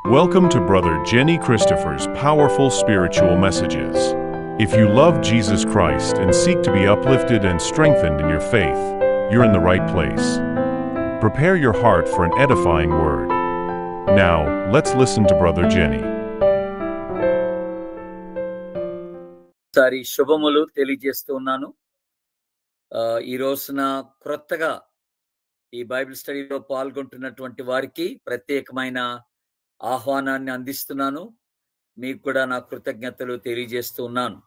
Welcome to Brother Jenny Christopher's powerful spiritual messages. If you love Jesus Christ and seek to be uplifted and strengthened in your faith, you're in the right place. Prepare your heart for an edifying word. Now, let's listen to Brother Jenny. సారి శుభములు తెలియజేస్తున్నాను. ఈ రోజున క్రొత్తగా ఈ Bible స్టడీలో పాల్గొంటున్నటువంటి వారికి ప్రత్యేకమైన ఆహ్వానాన్ని అందిస్తున్నాను. మీకు కూడా నా కృతజ్ఞతలు తెలియజేస్తున్నాను.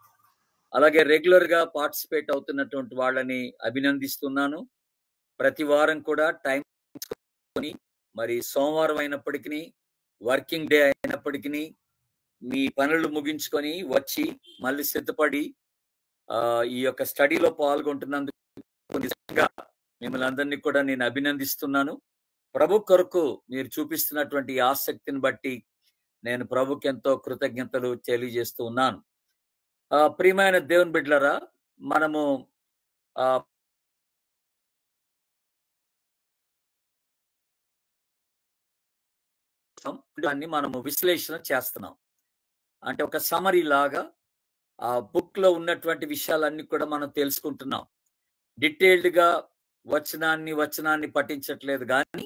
అలాగే రెగ్యులర్గా పార్టిసిపేట్ అవుతున్నటువంటి వాళ్ళని అభినందిస్తున్నాను. ప్రతి వారం కూడా టైం తీసుకొని, మరి సోమవారం అయినప్పటికీ వర్కింగ్ డే అయినప్పటికీ మీ పనులు ముగించుకొని వచ్చి మళ్ళీ సిద్ధపడి ఈ యొక్క స్టడీలో పాల్గొంటున్నందుకు నిజంగా మిమ్మల్ని అందరినీ కూడా నేను అభినందిస్తున్నాను. ప్రభు కొరకు మీరు చూపిస్తున్నటువంటి ఆసక్తిని బట్టి నేను ప్రభుకి ఎంతో కృతజ్ఞతలు తెలియజేస్తూ ఉన్నాను. ప్రియమైన దేవుని బిడ్డలారా, మనము దాన్ని మనము విశ్లేషణ చేస్తున్నాం. అంటే ఒక సమరీ లాగా ఆ బుక్ లో ఉన్నటువంటి విషయాలన్నీ కూడా మనం తెలుసుకుంటున్నాం. డీటెయిల్డ్ గా వచనాన్ని పఠించట్లేదు, కానీ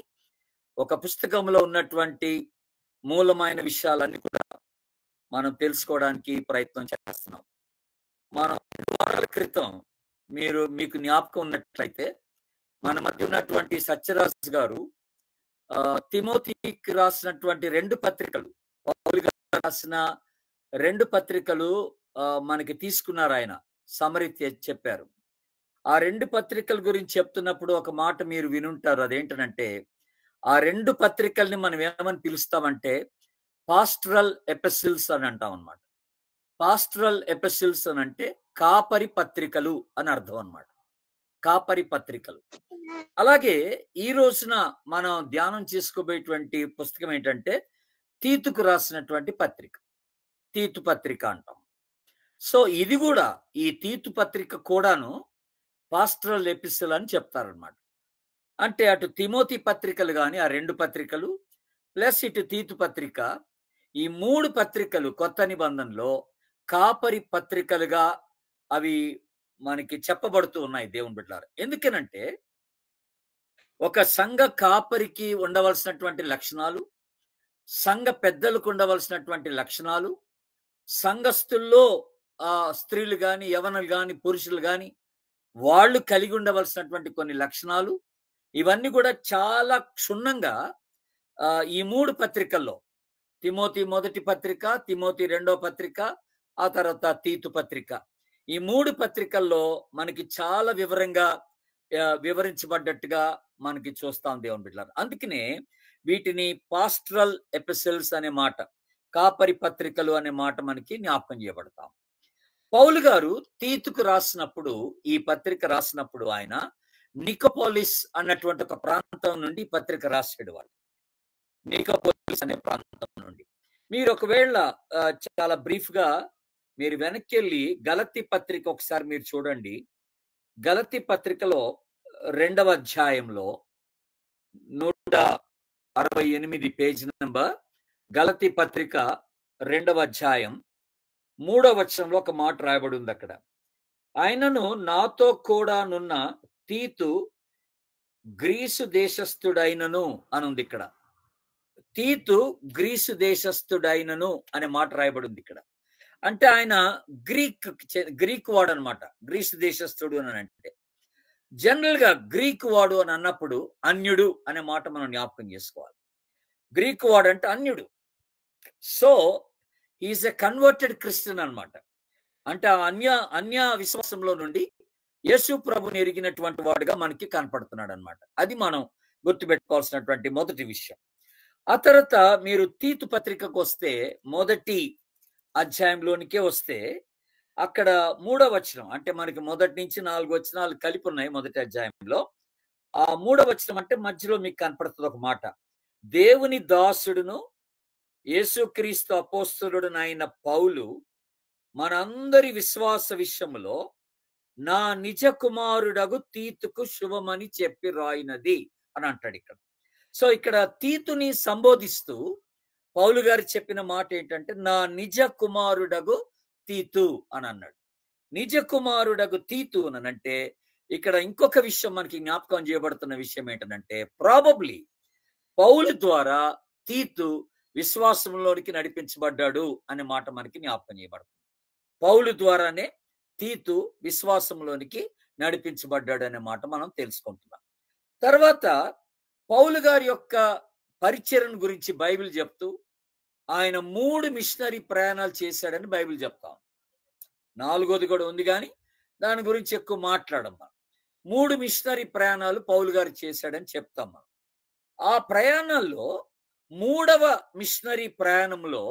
ఒక పుస్తకంలో ఉన్నటువంటి మూలమైన విషయాలన్నీ కూడా మనం తెలుసుకోవడానికి ప్రయత్నం చేస్తున్నాం. మనం 2 వారాల క్రితం మీకు జ్ఞాపకం ఉన్నట్లయితే మన మధ్య ఉన్నటువంటి సత్యరాజు గారు తిమోతికి రాసినటువంటి 2 పత్రికలు, పౌలు గారు రాసిన 2 పత్రికలు మనకి తీసుకున్నారు. ఆయన సమరీ చెప్పారు. ఆ 2 పత్రికల గురించి చెప్తున్నప్పుడు ఒక మాట మీరు వినుంటారు. అదేంటంటే, ఆ 2 పత్రికల్ని మనం ఏమని పిలుస్తామంటే పాస్టరల్ ఎపిసిల్స్ అని అంటాం అన్నమాట. పాస్టరల్ ఎపిసిల్స్ అని అంటే కాపరి పత్రికలు అని అర్థం అన్నమాట. కాపరి పత్రికలు. అలాగే ఈ రోజున మనం ధ్యానం చేసుకోబోయేటువంటి పుస్తకం ఏంటంటే తీతుకు రాసినటువంటి పత్రిక, తీతు పత్రిక అంటాం. సో ఇది కూడా, ఈ తీతు పత్రిక కూడాను పాస్టరల్ ఎపిసిల్ అని చెప్తారనమాట. అంటే అటు తిమోతి పత్రికలు కానీ ఆ 2 పత్రికలు ప్లస్ ఇటు తీతు పత్రిక, ఈ 3 పత్రికలు కొత్త నిబంధనలో కాపరి పత్రికలుగా అవి మనకి చెప్పబడుతూ ఉన్నాయి దేవుని బిడ్డలారా. ఎందుకనంటే ఒక సంఘ కాపరికి ఉండవలసినటువంటి లక్షణాలు, సంఘ పెద్దలకు ఉండవలసినటువంటి లక్షణాలు, సంఘస్థుల్లో స్త్రీలు కానీ యవనులు కానీ పురుషులు కానీ వాళ్ళు కలిగి ఉండవలసినటువంటి కొన్ని లక్షణాలు, ఇవన్నీ కూడా చాలా క్షుణ్ణంగా ఈ 3 పత్రికల్లో, తిమోతి మొదటి పత్రిక, తిమోతి 2వ పత్రిక, ఆ తర్వాత తీతు పత్రిక, ఈ 3 పత్రికల్లో మనకి చాలా వివరంగా వివరించబడ్డట్టుగా మనకి చూస్తాం దేవుని బిడ్డలారా. అందుకనే వీటిని పాస్టరల్ ఎపిసిల్స్ అనే మాట, కాపరి పత్రికలు అనే మాట మనకి జ్ఞాపకం చేయబడతాం. పౌలు గారు తీతుకు రాసినప్పుడు, ఈ పత్రిక రాసినప్పుడు ఆయన నికోపోలిస్ అన్నటువంటి ఒక ప్రాంతం నుండి ఈ పత్రిక రాసాడు. వాళ్ళు నికోపోలిస్ అనే ప్రాంతం నుండి. మీరు ఒకవేళ చాలా బ్రీఫ్ గా మీరు వెనక్కి వెళ్ళి గలతీ పత్రిక ఒకసారి మీరు చూడండి. గలతీ పత్రికలో 2వ అధ్యాయంలో 168 పేజ్ నెంబర్, గలతీ పత్రిక 2వ అధ్యాయం 3వ వచనంలో ఒక మాట రాయబడి ఉంది. అక్కడ ఆయనను నాతో కూడా నున్న తీతు గ్రీసు దేశస్థుడైనను అని ఉంది. ఇక్కడ తీతు గ్రీసు దేశస్థుడైనను అనే మాట రాయబడి ఉంది. ఇక్కడ అంటే ఆయన గ్రీక్ వాడు అనమాట. గ్రీసు దేశస్థుడు అని అంటే జనరల్ గా గ్రీక్ వాడు అని అన్నప్పుడు అన్యుడు అనే మాట మనం జ్ఞాపకం చేసుకోవాలి. గ్రీక్ వాడు అంటే అన్యుడు. So is a converted Christian అనమాట. అంటే అన్య విశ్వాసంలో నుండి యేసు ప్రభుని ఎరిగినటువంటి వాడుగా మనకి కనపడుతున్నాడు అనమాట. అది మనం గుర్తుపెట్టుకోవాల్సినటువంటి మొదటి విషయం. ఆ తర్వాత మీరు తీతు పత్రికకు వస్తే, మొదటి అధ్యాయంలోనికే వస్తే, అక్కడ 3వ వచనం, అంటే మనకి మొదటి నుంచి 4 వచనాలు కలిపి ఉన్నాయి మొదటి అధ్యాయంలో. ఆ 3వ వచనం అంటే మధ్యలో మీకు కనపడుతుంది ఒక మాట, దేవుని దాసుడును యేసుక్రీస్తు అపోస్తలుడునైన పౌలు మనందరి విశ్వాస విషయములో నా నిజ కుమారుడగు తీతుకు శుభమని చెప్పి రాయినది అని అంటాడు ఇక్కడ. సో ఇక్కడ తీతుని సంబోధిస్తూ పౌలు గారు చెప్పిన మాట ఏంటంటే, నా నిజ కుమారుడగు తీతు అని అన్నాడు. నిజ కుమారుడగు తీతు అని అంటే ఇక్కడ ఇంకొక విషయం మనకి జ్ఞాపకం చేయబడుతున్న విషయం ఏంటంటే, ప్రాబబ్లీ పౌలు ద్వారా తీతు విశ్వాసంలోనికి నడిపించబడ్డాడు అనే మాట మనకి జ్ఞాపకం చేయబడుతుంది. పౌలు ద్వారానే తీతు విశ్వాసంలోనికి నడిపించబడ్డాడు అనే మాట మనం తెలుసుకుంటున్నాం. తర్వాత పౌలు గారి యొక్క పరిచర్యను గురించి బైబిల్ చెప్తూ ఆయన 3 మిషనరీ ప్రయాణాలు చేశాడని బైబిల్ చెప్తాం. 4వది కూడా ఉంది, కానీ దాని గురించి ఎక్కువ మాట్లాడం మనం. 3 మిషనరీ ప్రయాణాలు పౌలు గారు చేశాడని చెప్తాం మనం. ఆ ప్రయాణాల్లో 3వ మిషనరీ ప్రయాణంలో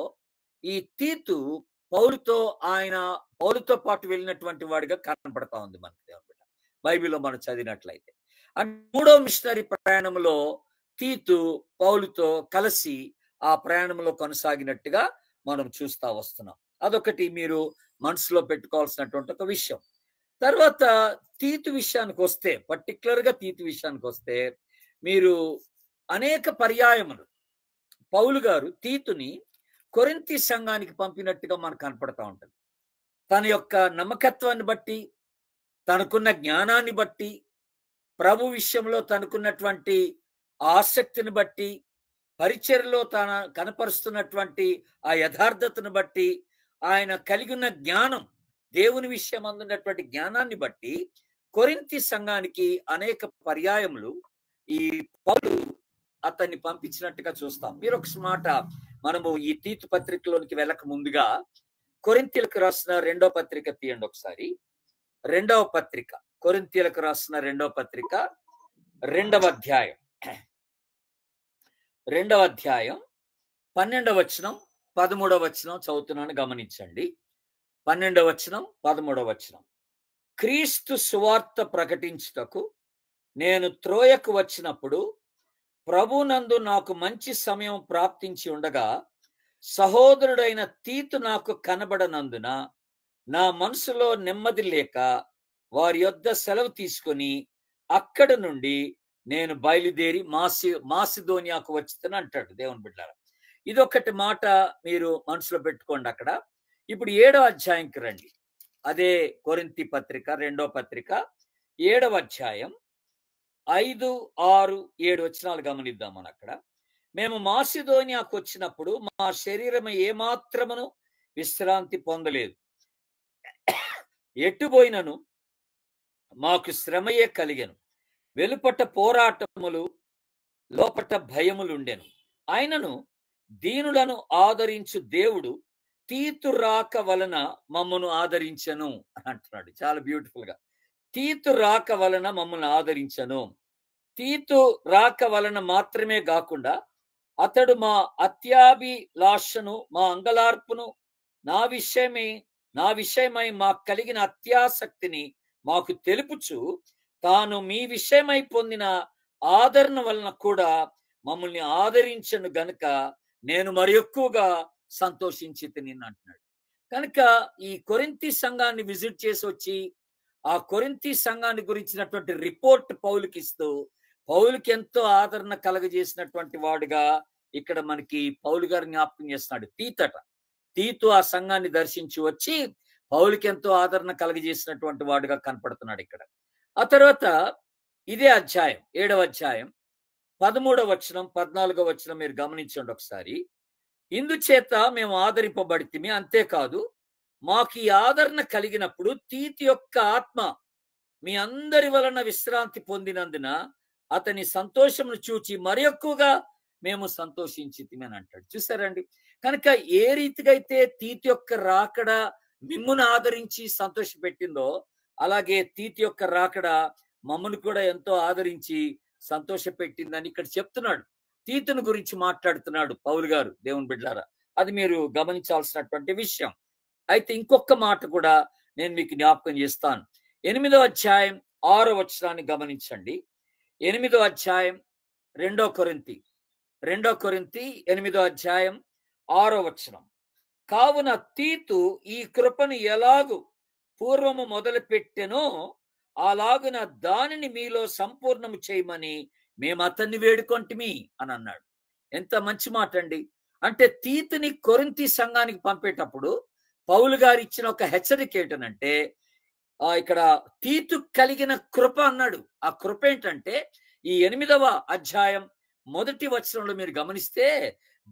ఈ తీతు పౌలుతో పాటు వెళ్ళినటువంటి వాడిగా కనపడతా ఉంది మనకి బైబిల్లో మనం చదివినట్లయితే. అండ్ 3వ మిషనరీ ప్రయాణంలో తీతు పౌలుతో కలిసి ఆ ప్రయాణంలో కొనసాగినట్టుగా మనం చూస్తా వస్తున్నాం. అదొకటి మీరు మనసులో పెట్టుకోవాల్సినటువంటి ఒక విషయం. తర్వాత తీతు విషయానికి వస్తే, పర్టికులర్ గా తీతు విషయానికి వస్తే, మీరు అనేక పర్యాయములు పౌలు గారు తీతుని కొరింథీ సంఘానికి పంపినట్టుగా మనకు కనపడతా ఉంటుంది. తన యొక్క నమ్మకత్వాన్ని బట్టి, తనకున్న జ్ఞానాన్ని బట్టి, ప్రభు విషయంలో తనకున్నటువంటి ఆసక్తిని బట్టి, పరిచర్యలో తన కనపరుస్తున్నటువంటి ఆ యథార్థతను బట్టి, ఆయన కలిగి ఉన్న జ్ఞానం, దేవుని విషయం అందున్నటువంటి జ్ఞానాన్ని బట్టి కొరింథీ సంఘానికి అనేక పర్యాయములు ఈ పౌలు అతన్ని పంపించినట్టుగా చూస్తాం. మీరు ఒక మాట, మనము ఈ తీతు పత్రికలోనికి వెళ్ళక ముందుగా కొరింథీలకు రాసిన 2వ పత్రిక తీయండి ఒకసారి. 2వ పత్రిక, కొరింథీలకు రాసిన 2వ పత్రిక 2వ అధ్యాయం 12వ వచనం 13వ వచనం చదువుతున్నాను, గమనించండి. 12వ వచనం 13వ వచనం. క్రీస్తు సువార్త ప్రకటించుటకు నేను త్రోయకు వచ్చినప్పుడు ప్రభునందు నాకు మంచి సమయం ప్రాప్తించి ఉండగా సహోదరుడైన తీతు నాకు కనబడనందున నా మనసులో నెమ్మది లేక వారి యొద్ద సెలవు తీసుకొని అక్కడ నుండి నేను బయలుదేరి మాసిదోనియాకు వచ్చుతాను అంటాడు దేవుని బిడ్డలారా. ఇదొకటి మాట మీరు మనసులో పెట్టుకోండి. అక్కడ ఇప్పుడు 7వ అధ్యాయంకి రండి. అదే కొరింథీ పత్రిక 2వ పత్రిక 7వ అధ్యాయం 5, 6, 7 వచనాలు గమనిద్దాం. మనం అక్కడ, మేము మాసిదోనియాకు వచ్చినప్పుడు మా శరీరం ఏమాత్రమును విశ్రాంతి పొందలేదు, ఎట్టుపోయినను మాకు శ్రమయే కలిగెను, వెలుపట పోరాటములు లోపట భయములుండెను. ఆయనను దీనులను ఆదరించు దేవుడు తీతు రాక వలన మమ్మను ఆదరించను అని అంటున్నాడు. చాలా బ్యూటిఫుల్ గా, తీతు రాక వలన మమ్మల్ని ఆదరించను. తీతు రాక వలన మాత్రమే కాకుండా అతడు మా అత్యాభిలాషను, మా అంగలార్పును, నా విషయమై మాకు కలిగిన అత్యాసక్తిని మాకు తెలుపుచు తాను మీ విషయమై పొందిన ఆదరణ వలన కూడా మమ్మల్ని ఆదరించను గనుక నేను మరి ఎక్కువగా సంతోషించి తిని అంటున్నాడు. కనుక ఈ కొరింథీ సంఘాన్ని విజిట్ చేసి వచ్చి ఆ కొరింథీ సంఘాన్ని గురించినటువంటి రిపోర్ట్ పౌలుకి ఇస్తూ పౌలుకి ఎంతో ఆదరణ కలగజేసినటువంటి వాడుగా ఇక్కడ మనకి పౌలు గారు జ్ఞాపకం చేస్తున్నాడు. తీతు ఆ సంఘాన్ని దర్శించి వచ్చి పౌలుకి ఎంతో ఆదరణ కలగజేసినటువంటి వాడుగా కనపడుతున్నాడు ఇక్కడ. ఆ తర్వాత ఇదే అధ్యాయం 7వ అధ్యాయం 13వ వచనం 14వ వచనం మీరు గమనించండి ఒకసారి. ఇందుచేత మేము ఆదరింపబడితిమి, అంతేకాదు మాకు ఈ ఆదరణ కలిగినప్పుడు తీతు యొక్క ఆత్మ మీ అందరి వలన విశ్రాంతి పొందినందున అతని సంతోషమును చూచి మరి ఎక్కువగా మేము సంతోషించితిమి అని అంటాడు. చూసారండి, కనుక ఏ రీతిగా అయితే తీతు యొక్క రాకడ మిమ్మును ఆదరించి సంతోష పెట్టిందో, అలాగే తీతు యొక్క రాకడ మమ్మను కూడా ఎంతో ఆదరించి సంతోష పెట్టిందని ఇక్కడ చెప్తున్నాడు. తీతును గురించి మాట్లాడుతున్నాడు పౌలు గారు, దేవుని బిడ్డలారా. అది మీరు గమనించాల్సినటువంటి విషయం. అయితే ఇంకొక మాట కూడా నేను మీకు జ్ఞాపకం చేస్తాను. 8వ అధ్యాయం 6వ వచనాన్ని గమనించండి. 8వ అధ్యాయం 2 కొరింథీ 8వ అధ్యాయం 6వ వచనం. కావున తీతు ఈ కృపను ఎలాగు పూర్వము మొదలు పెట్టెనో అలాగున దానిని మీలో సంపూర్ణము చేయమని మేము అతన్ని వేడుకొంటిమి అని అన్నాడు. ఎంత మంచి మాట అండి. అంటే తీతుని కొరింథీ సంఘానికి పంపేటప్పుడు పౌలు గారు ఇచ్చిన ఒక హెచ్చరిక ఏంటనంటే, ఇక్కడ తీతు కలిగిన కృప అన్నాడు. ఆ కృప ఏంటంటే ఈ 8వ అధ్యాయం 1వ వచనంలో మీరు గమనిస్తే,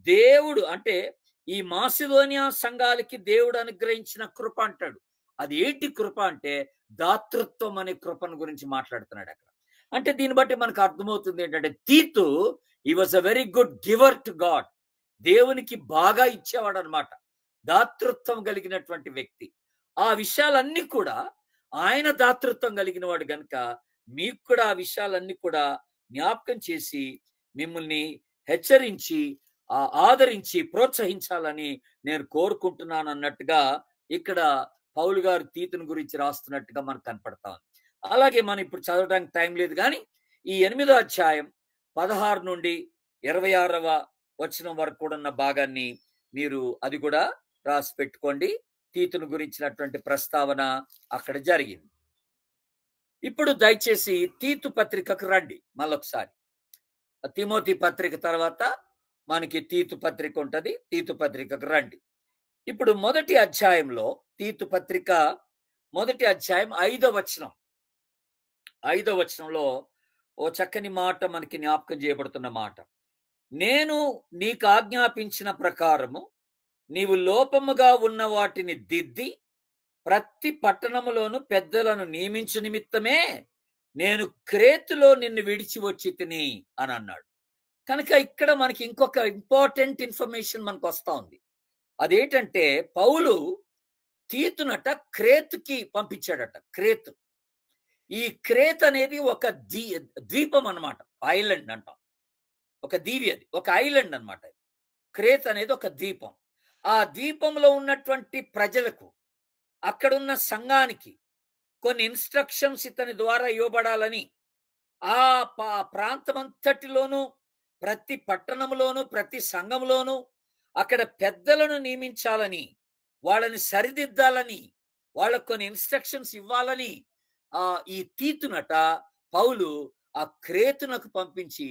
దేవుడు అంటే ఈ మాసిదోనియా సంఘాలకి దేవుడు అనుగ్రహించిన కృప అంటాడు. అది ఏంటి కృప అంటే దాతృత్వం అనే కృపను గురించి మాట్లాడుతున్నాడు అక్కడ. అంటే దీన్ని బట్టి మనకు అర్థమవుతుంది ఏంటంటే, తీతు he was a very good giver to God. దేవునికి బాగా ఇచ్చేవాడు అనమాట. దాతృత్వం కలిగినటువంటి వ్యక్తి. ఆ విషయాలన్నీ కూడా ఆయన దాతృత్వం కలిగిన వాడు గనుక మీకు కూడా ఆ విషయాలన్నీ కూడా జ్ఞాపకం చేసి మిమ్మల్ని హెచ్చరించి ఆదరించి ప్రోత్సహించాలని నేను కోరుకుంటున్నాను అన్నట్టుగా ఇక్కడ పౌలు గారు తీతుని గురించి రాస్తున్నట్టుగా మనకు కనపడతా ఉంది. అలాగే మనం ఇప్పుడు చదవడానికి టైం లేదు, కానీ ఈ 8వ అధ్యాయం 16 నుండి 26వ వచనం వరకు కూడా ఉన్న భాగాన్ని మీరు అది కూడా రాసి పెట్టుకోండి. తీతును గురించినటువంటి ప్రస్తావన అక్కడ జరిగింది. ఇప్పుడు దయచేసి తీతు పత్రికకు రండి. మళ్ళొకసారి తిమోతి పత్రిక తర్వాత మనకి తీతు పత్రిక ఉంటది. తీతు పత్రికకు రండి. ఇప్పుడు మొదటి అధ్యాయంలో తీతు పత్రిక 1వ అధ్యాయం 5వ వచనం. 5వ వచనంలో ఓ చక్కని మాట మనకి జ్ఞాపకం చేయబడుతున్న మాట. నేను నీకు ఆజ్ఞాపించిన ప్రకారము నీవు లోపముగా ఉన్న వాటిని దిద్ది ప్రతి పట్టణములోను పెద్దలను నియమించు నిమిత్తమే నేను క్రేతులో నిన్ను విడిచి వచ్చి తిని అని అన్నాడు. కనుక ఇక్కడ మనకి ఇంకొక ఇంపార్టెంట్ ఇన్ఫర్మేషన్ మనకు వస్తా ఉంది. అదేంటంటే పౌలు తీతునట క్రేతుకి పంపించాడట. క్రేతు, ఈ క్రేత్ అనేది ఒక ద్వీపం అన్నమాట. ఐలాండ్ అంటాం, ఒక దీవి, అది ఒక ఐలాండ్ అన్నమాట. క్రేత్ అనేది ఒక ద్వీపం. ఆ ద్వీపంలో ఉన్నటువంటి ప్రజలకు, అక్కడున్న సంఘానికి కొన్ని ఇన్స్ట్రక్షన్స్ ఇతని ద్వారా ఇవ్వబడాలని, ఆ ప్రాంతమంతటిలోనూ ప్రతి పట్టణంలోనూ ప్రతి సంఘంలోనూ అక్కడ పెద్దలను నియమించాలని, వాళ్ళని సరిదిద్దాలని, వాళ్ళకు కొన్ని ఇన్స్ట్రక్షన్స్ ఇవ్వాలని ఈ తీతునట పౌలు ఆ క్రేతునకు పంపించి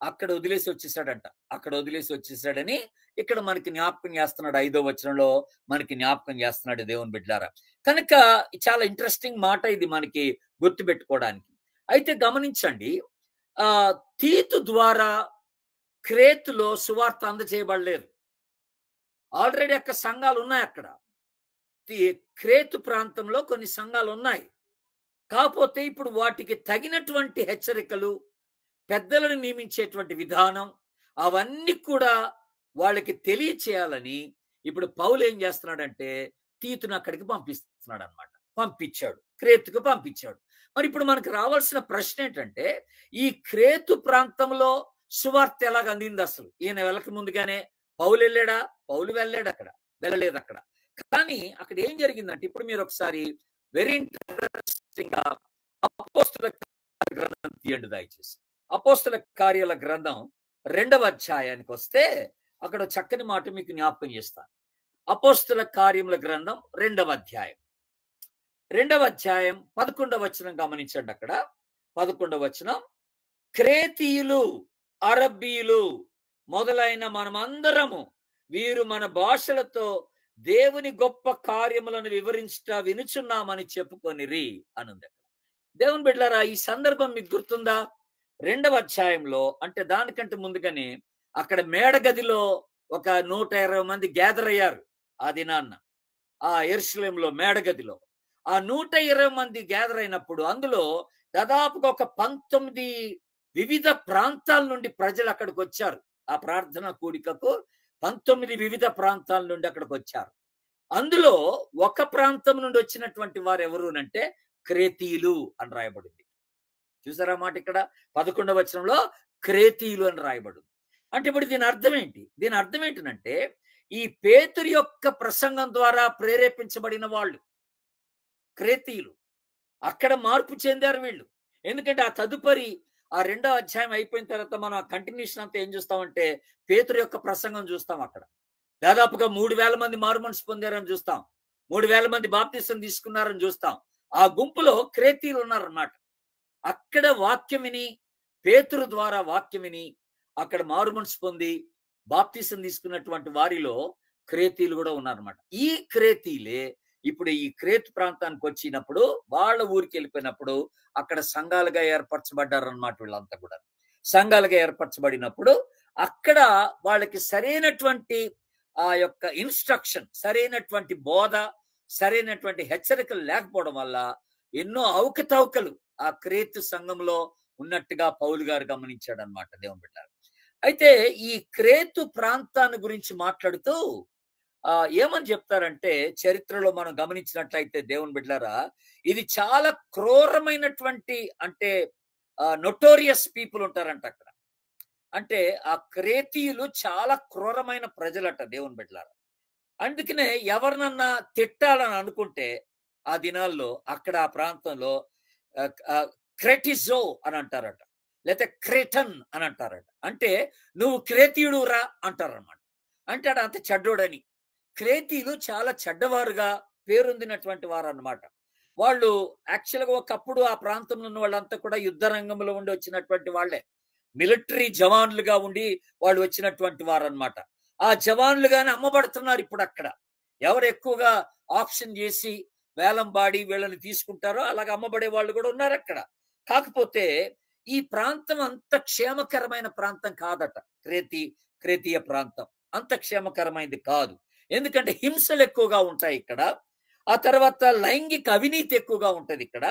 అక్కడ వదిలేసి వచ్చేసాడంట. అక్కడ వదిలేసి వచ్చేసాడని ఇక్కడ మనకి జ్ఞాపకం చేస్తున్నాడు. 5వ వచనంలో మనకి జ్ఞాపకం చేస్తున్నాడు దేవుని బిడ్డలారా. కనుక చాలా ఇంట్రెస్టింగ్ మాట ఇది మనకి గుర్తుపెట్టుకోవడానికి. అయితే గమనించండి, తీతు ద్వారా క్రేతులో సువార్త అందజేయబడలేదు. ఆల్రెడీ అక్కడ సంఘాలు ఉన్నాయి. అక్కడ క్రేతు ప్రాంతంలో కొన్ని సంఘాలు ఉన్నాయి. కాకపోతే ఇప్పుడు వాటికి తగినటువంటి హెచ్చరికలు, పెద్దలను నియమించేటువంటి విధానం, అవన్నీ కూడా వాళ్ళకి తెలియచేయాలని ఇప్పుడు పౌలు ఏం చేస్తున్నాడంటే తీతును అక్కడికి పంపిస్తున్నాడు అనమాట. పంపించాడు, క్రేతుకు పంపించాడు. మరి ఇప్పుడు మనకు రావాల్సిన ప్రశ్న ఏంటంటే, ఈ క్రేతు ప్రాంతంలో సువార్త ఎలాగ అందింది? అసలు ఈయన వెళ్ళక ముందుగానే పౌలు వెళ్ళాడా? పౌలు వెళ్ళలేదు అక్కడ. కానీ అక్కడ ఏం జరిగిందంటే, ఇప్పుడు మీరు ఒకసారి వెరీ ఇంట్రెస్టింగ్ గా అపోస్తల గ్రంథం తీయండి దయచేసి. అపోస్తల కార్యాల గ్రంథం 2వ అధ్యాయానికి వస్తే అక్కడ చక్కని మాట మీకు జ్ఞాపకం చేస్తాను. అపోస్తల కార్యముల గ్రంథం 2వ అధ్యాయం 11వ వచనం గమనించండి. అక్కడ 11వ వచనం, క్రేతీయులు, అరబ్బీయులు మొదలైన మనమందరము వీరు మన భాషలతో దేవుని గొప్ప కార్యములను వినుచున్నామని చెప్పుకొనిరి అనుంది. దేవుని బిడ్డలారా, ఈ సందర్భం మీకు గుర్తుందా? 2వ అధ్యాయంలో, అంటే దానికంటే ముందుగానే అక్కడ మేడగదిలో ఒక 120 మంది గ్యాదర్ అయ్యారు ఆ దినాన్న. ఆ యెరూషలేములో మేడగదిలో ఆ 120 మంది గ్యాదర్ అయినప్పుడు అందులో దాదాపుగా ఒక 19 వివిధ ప్రాంతాల నుండి ప్రజలు అక్కడికి వచ్చారు. ఆ ప్రార్థన కూడికకు 19 వివిధ ప్రాంతాల నుండి అక్కడికి వచ్చారు. అందులో ఒక ప్రాంతం నుండి వచ్చినటువంటి వారు ఎవరు అంటే క్రేతీయులు అని రాయబడింది. చూసారా మాట? ఇక్కడ 11వ వచనంలో క్రేతీయులు అని రాయబడింది. అంటే ఇప్పుడు దీని అర్థం ఏంటి? దీని అర్థం ఏంటంటే, ఈ పేతురు యొక్క ప్రసంగం ద్వారా ప్రేరేపించబడిన వాళ్ళు క్రేతీయులు. అక్కడ మార్పు చెందారు వీళ్ళు. ఎందుకంటే ఆ తదుపరి ఆ 2వ అధ్యాయం అయిపోయిన తర్వాత మనం ఆ కంటిన్యూషన్ అంతా ఏం చూస్తామంటే పేతురు యొక్క ప్రసంగం చూస్తాం. అక్కడ దాదాపుగా 3000 మంది మారుమనసు పొందారని చూస్తాం. 3000 మంది బాప్తిసం తీసుకున్నారని చూస్తాం. ఆ గుంపులో క్రేతీయులు ఉన్నారన్నమాట. అక్కడ వాక్యం విని, పేతురు ద్వారా వాక్యం విని అక్కడ మారుమనసు పొంది బాప్తిసం తీసుకున్నటువంటి వారిలో క్రేతీలు కూడా ఉన్నారన్నమాట. ఈ క్రేతీలే ఇప్పుడు ఈ క్రేతు ప్రాంతానికి వచ్చినప్పుడు వాళ్ళ ఊరికి వెళ్ళిపోయినప్పుడు అక్కడ సంఘాలుగా ఏర్పరచబడ్డారన్నమాట. వీళ్ళంతా కూడా సంఘాలుగా ఏర్పరచబడినప్పుడు అక్కడ వాళ్ళకి సరైనటువంటి ఆ యొక్క ఇన్స్ట్రక్షన్, సరైనటువంటి బోధ, సరైనటువంటి హెచ్చరికలు లేకపోవడం వల్ల ఎన్నో అవకతవకలు ఆ క్రేతు సంఘంలో ఉన్నట్టుగా పౌలు గారు గమనించాడు అనమాట. దేవుని బిడ్డ, అయితే ఈ క్రేతు ప్రాంతాన్ని గురించి మాట్లాడుతూ ఏమని చెప్తారంటే, చరిత్రలో మనం గమనించినట్లయితే దేవుని బిడ్డలారా, ఇది చాలా క్రూరమైనటువంటి, అంటే నొటోరియస్ పీపుల్ ఉంటారంట అక్కడ. అంటే ఆ క్రేతీయులు చాలా క్రూరమైన ప్రజలట దేవుని బిడ్డలారా. అందుకనే ఎవరినన్నా తిట్టాలని అనుకుంటే ఆ దినాల్లో అక్కడ ఆ ప్రాంతంలో క్రెటిజో అని అంటారట, లేకపోతే క్రేటన్ అని అంటారట. అంటే నువ్వు క్రేతీయుడు రా అంటారన్నమాట. అంటే అంత చెడ్డోడని. క్రేతీయులు చాలా చెడ్డవారుగా పేరొందినటువంటి వారు అన్నమాట. వాళ్ళు యాక్చువల్గా ఒకప్పుడు ఆ ప్రాంతంలో ఉన్న వాళ్ళంతా కూడా యుద్ధ రంగంలో ఉండి వచ్చినటువంటి వాళ్ళే, మిలిటరీ జవాన్లుగా ఉండి వాళ్ళు వచ్చినటువంటి వారు అన్నమాట. ఆ జవాన్లుగానే అమ్మబడుతున్నారు ఇప్పుడు అక్కడ. ఎవరు ఎక్కువగా ఆప్షన్ చేసి వేలం బాడి వీళ్ళని తీసుకుంటారో అలాగే అమ్మబడే వాళ్ళు కూడా ఉన్నారు అక్కడ. కాకపోతే ఈ ప్రాంతం అంత క్షేమకరమైన ప్రాంతం కాదట. క్రేతీయ ప్రాంతం అంత క్షేమకరమైనది కాదు. ఎందుకంటే హింసలు ఎక్కువగా ఉంటాయి ఇక్కడ. ఆ తర్వాత లైంగిక అవినీతి ఎక్కువగా ఉంటది ఇక్కడ.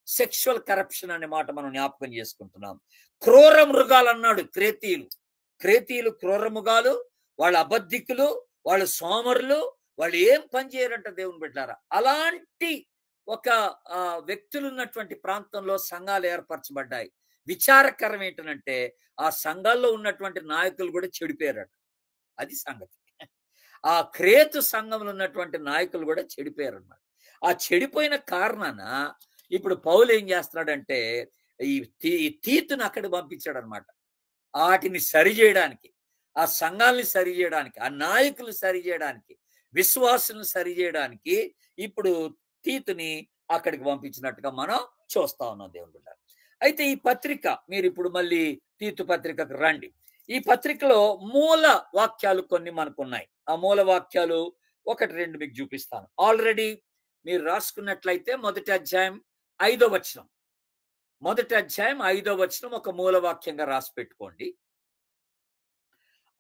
సెక్షువల్ కరప్షన్ అనే మాట మనం జ్ఞాపకం చేసుకుంటున్నాం. క్రూర మృగాలు అన్నాడు క్రేతీయులు క్రూర మృగాలు, వాళ్ళ అబద్ధికులు, వాళ్ళు సోమరులు, వాళ్ళు ఏం పని చేయరంట దేవుని బిడ్డారా. అలాంటి ఒక వ్యక్తులు ఉన్నటువంటి ప్రాంతంలో సంఘాలు ఏర్పరచబడ్డాయి. విచారకరం ఏంటంటే ఆ సంఘాల్లో ఉన్నటువంటి నాయకులు కూడా చెడిపోయారట. అది సంగతి. ఆ క్రేతు సంఘంలో ఉన్నటువంటి నాయకులు కూడా చెడిపోయారు అన్నమాట. ఆ చెడిపోయిన కారణాన ఇప్పుడు పౌలు ఏం చేస్తున్నాడంటే ఈ తీతును అక్కడికి పంపించాడు అనమాట. వాటిని సరిచేయడానికి, ఆ సంఘాలని సరిచేయడానికి, ఆ నాయకులు సరిచేయడానికి, విశ్వాసులను సరిచేయడానికి ఇప్పుడు తీతుని అక్కడికి పంపించినట్టుగా మనం చూస్తా ఉన్నాం దేవుని బిడ్డ. అయితే ఈ పత్రిక, మీరు ఇప్పుడు మళ్ళీ తీతు పత్రికకు రండి. ఈ పత్రికలో మూల వాక్యాలు కొన్ని మనకున్నాయి. ఆ మూల వాక్యాలు 1-2 మీకు చూపిస్తాను. ఆల్రెడీ మీరు రాసుకున్నట్లయితే మొదటి అధ్యాయం 5వ వచనం, మొదటి అధ్యాయం 5వ వచనం ఒక మూల వాక్యంగా రాసి పెట్టుకోండి.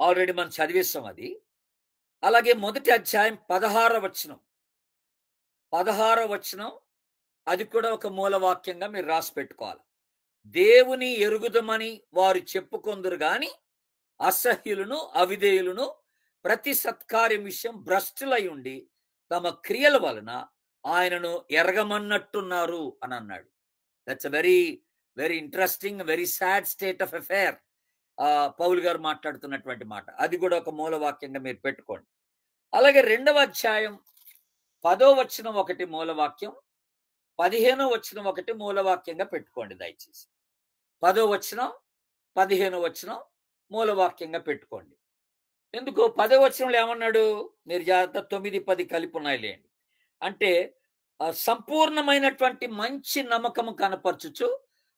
ఆల్రెడీ మనం చదివేస్తాం అది. అలాగే మొదటి అధ్యాయం 16వ వచనం అది కూడా ఒక మూల వాక్యంగా మీరు రాసి పెట్టుకోవాలి. దేవుని ఎరుగుదమని వారు చెప్పుకొందురు గాని అసహ్యులను అవిధేయులను ప్రతి సత్కార్యం విషయం భ్రష్టులై ఉండి తమ క్రియల వలన ఆయనను ఎరగమన్నట్టున్నారు అని అన్నాడు. That's very very interesting, very sad state of affair. పౌలు గారు మాట్లాడుతున్నటువంటి మాట. అది కూడా ఒక మూల వాక్యంగా మీరు పెట్టుకోండి. అలాగే 2వ అధ్యాయం 10వ వచనం ఒకటి మూల వాక్యం, 15వ వచనం ఒకటి మూల వాక్యంగా పెట్టుకోండి దయచేసి. 10వ వచనం 15వ వచనం మూల వాక్యంగా పెట్టుకోండి. ఎందుకు 10వ వచనంలో ఏమన్నాడు? మీరు జాగ్రత్త 9, 10 కలిపి ఉన్నాయి లేండి. అంటే సంపూర్ణమైనటువంటి మంచి నమ్మకము కనపరచుచు